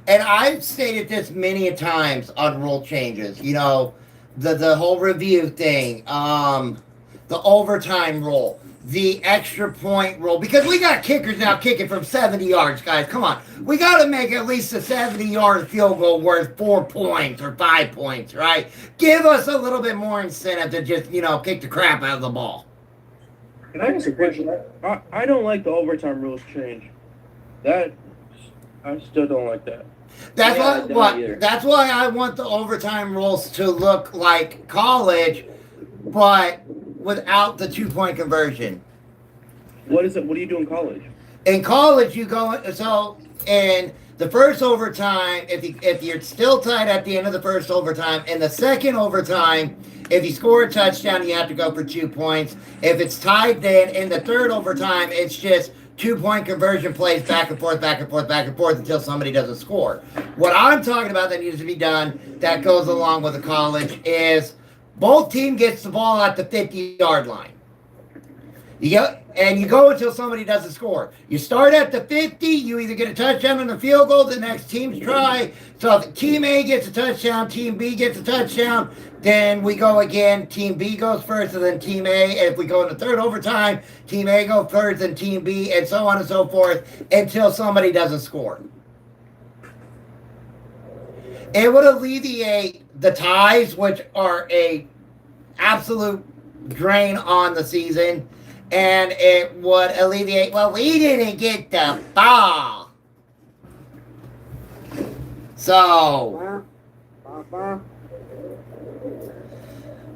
And I've stated this many a times on rule changes, the whole review thing, the overtime rule, the extra point rule, because we got kickers now kicking from 70 yards, guys. Come on. We got to make at least a 70-yard field goal worth 4 points or 5 points, right? Give us a little bit more incentive to just, kick the crap out of the ball. Can I ask a question? I don't like the overtime rules change. I still don't like that. That's Yeah, I don't either. That's why I want the overtime rules to look like college, but without the 2-point conversion. What is it? What do you do in college? In college, you go in the first overtime. If you're still tied at the end of the first overtime, in the second overtime, if you score a touchdown, you have to go for 2 points. If it's tied, then in the third overtime, it's just 2-point conversion plays back and forth, back and forth, back and forth until somebody doesn't score. What I'm talking about that needs to be done that goes along with the college is both team gets the ball at the 50-yard line. You go until somebody doesn't score. You start at the 50, you either get a touchdown and a field goal, the next team's try. So if Team A gets a touchdown, Team B gets a touchdown, then we go again. Team B goes first, and then Team A. And if we go in the third overtime, Team A goes first, and Team B, and so on and so forth until somebody doesn't score. It would alleviate the ties, which are a absolute drain on the season. and it would alleviate, well, we didn't get the ball. So,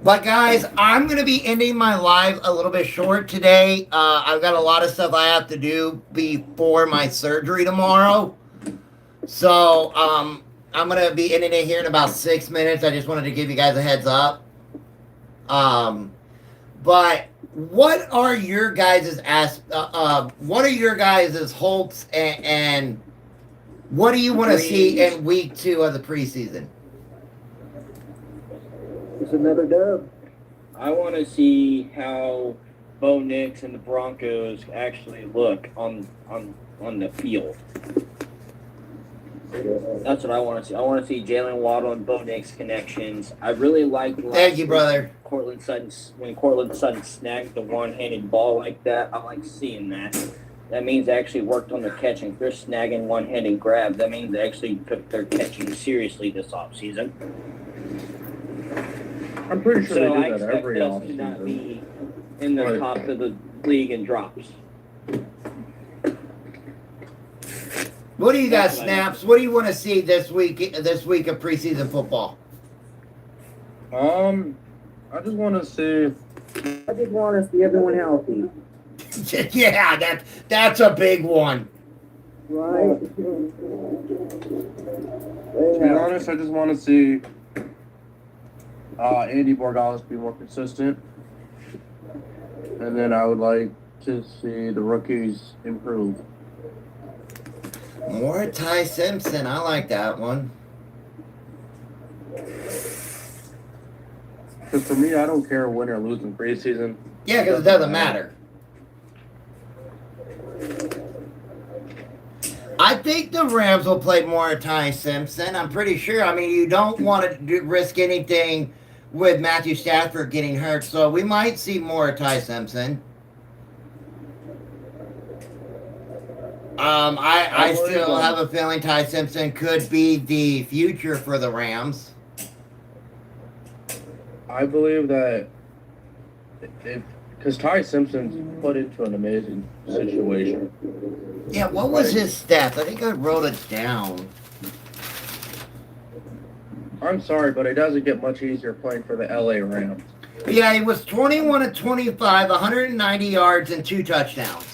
but guys, I'm going to be ending my live a little bit short today. I've got a lot of stuff I have to do before my surgery tomorrow. So, I'm going to be ending it here in about 6 minutes. I just wanted to give you guys a heads up. But what are your guys' what are your guys' hopes and what do you want to see in week 2 of the preseason? It's another dub. I want to see how Bo Nix and the Broncos actually look on the field. That's what I want to see. I want to see Jalen Waddle and Bo Nix connections. I really like. Thank you, brother. When Cortland Sutton snagged the one-handed ball like that, I like seeing that. That means they actually worked on their catching. If they're snagging one-handed grab, that means they actually took their catching seriously this offseason. I'm pretty sure So they I do that expect every us to not offseason. be in the Right. top of the league in drops. What do you got, Snaps? What do you want to see this week of preseason football? I just want to see. I just want to see everyone healthy. Yeah, that's a big one. Right? To be honest, I just want to see Andy Borgalis be more consistent, and then I would like to see the rookies improve. More Ty Simpson. I like that one. Because for me, I don't care win or lose in preseason. Yeah, because it doesn't matter. I think the Rams will play more Ty Simpson. I'm pretty sure. I mean, you don't want to risk anything with Matthew Stafford getting hurt, so we might see more Ty Simpson. I still have a feeling Ty Simpson could be the future for the Rams. I believe that because Ty Simpson's put into an amazing situation. Yeah, what was his stats? I think I wrote it down. I'm sorry, but it doesn't get much easier playing for the LA Rams. Yeah, he was 21 of 25, 190 yards, and 2 touchdowns.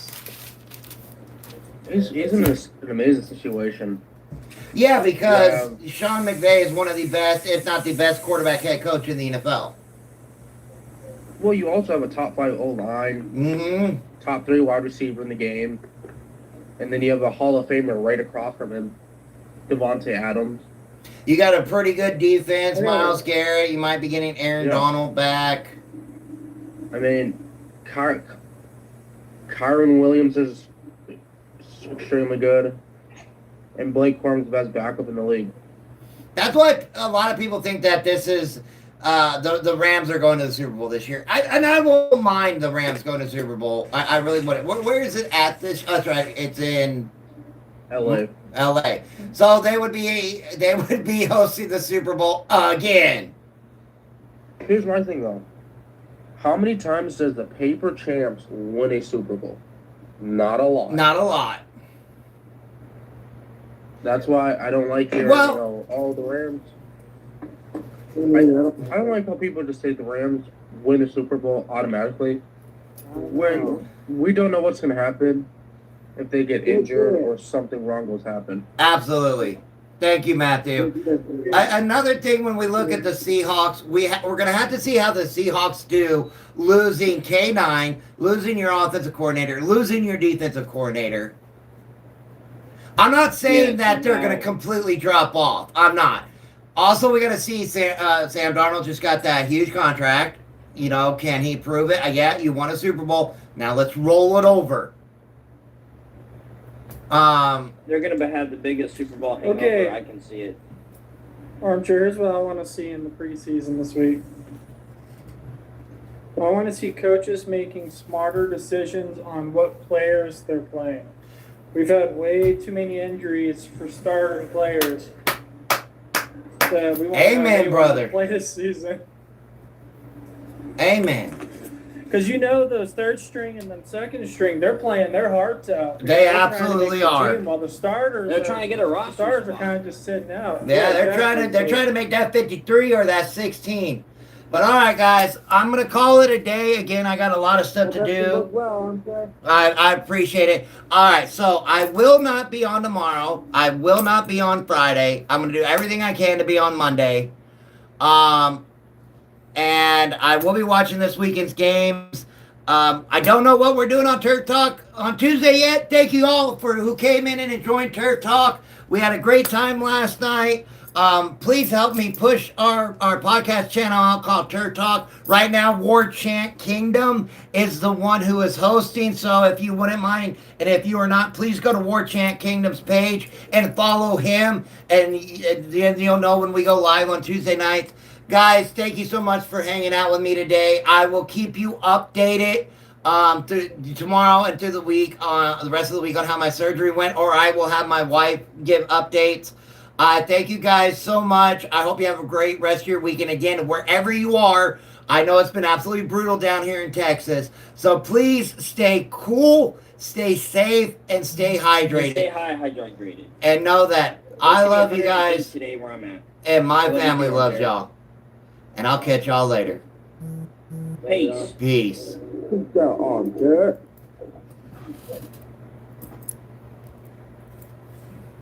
He's in an amazing situation. Yeah, because Sean McVay is one of the best, if not the best, quarterback head coach in the NFL. Well, you also have a top 5 O-line, Mm-hmm. top 3 wide receiver in the game, and then you have a Hall of Famer right across from him, Devontae Adams. You got a pretty good defense, Myles Garrett. You might be getting Aaron Yeah. Donald back. I mean, Kyron Williams is extremely good, and Blake Corum's the best backup in the league. That's why a lot of people think that this is the Rams are going to the Super Bowl this year. I won't mind the Rams going to the Super Bowl. I really want it. Where is it at this? That's right. It's in LA. LA. So they would be hosting the Super Bowl again. Here's my thing, though. How many times does the paper champs win a Super Bowl? Not a lot. Not a lot. That's why I don't like hearing, the Rams. I don't like how people just say the Rams win the Super Bowl automatically when we don't know what's going to happen if they get injured or something wrong will happen. Absolutely. Thank you, Matthew. Another thing, when we look at the Seahawks, we're going to have to see how the Seahawks do losing K9, losing your offensive coordinator, losing your defensive coordinator. I'm not saying that they're going to completely drop off. I'm not. Also, we got to see Sam Darnold just got that huge contract. You know, can he prove it? Yeah, you won a Super Bowl. Now let's roll it over. They're going to have the biggest Super Bowl hangover. Okay. I can see it. Armchair, here's what I want to see in the preseason this week. I want to see coaches making smarter decisions on what players they're playing. We've had way too many injuries for starting players. We won't Amen, have anyone brother. to play this season. Amen. Because you know those third string and then second string, they're playing their hearts out. They They're trying to absolutely make the are. team, while the starters, They're trying to get a the roster starters are spot. kind of just sitting out. Yeah, they're exactly. trying to make that 53 or that 16. But all right, guys, I'm gonna call it a day. Again, I got a lot of stuff to do. Well, okay. I appreciate it. All right, so I will not be on tomorrow. I will not be on Friday. I'm gonna do everything I can to be on Monday. And I will be watching this weekend's games. I don't know what we're doing on Turf Talk on Tuesday yet. Thank you all for who came in and joined Turf Talk. We had a great time last night. Please help me push our podcast channel out called Turf Talk. Right now, War Chant Kingdom is the one who is hosting. So if you wouldn't mind, and if you are not, please go to War Chant Kingdom's page and follow him. And you'll know when we go live on Tuesday nights. Guys, thank you so much for hanging out with me today. I will keep you updated tomorrow and through the week, the rest of the week on how my surgery went, or I will have my wife give updates. Thank you guys so much. I hope you have a great rest of your weekend. Again, wherever you are, I know it's been absolutely brutal down here in Texas. So please stay cool, stay safe, and stay hydrated. Stay hydrated. And know that I love you guys. Today where I'm at. And my family loves y'all. And I'll catch y'all later. Peace. Peace. Put that on, Jared.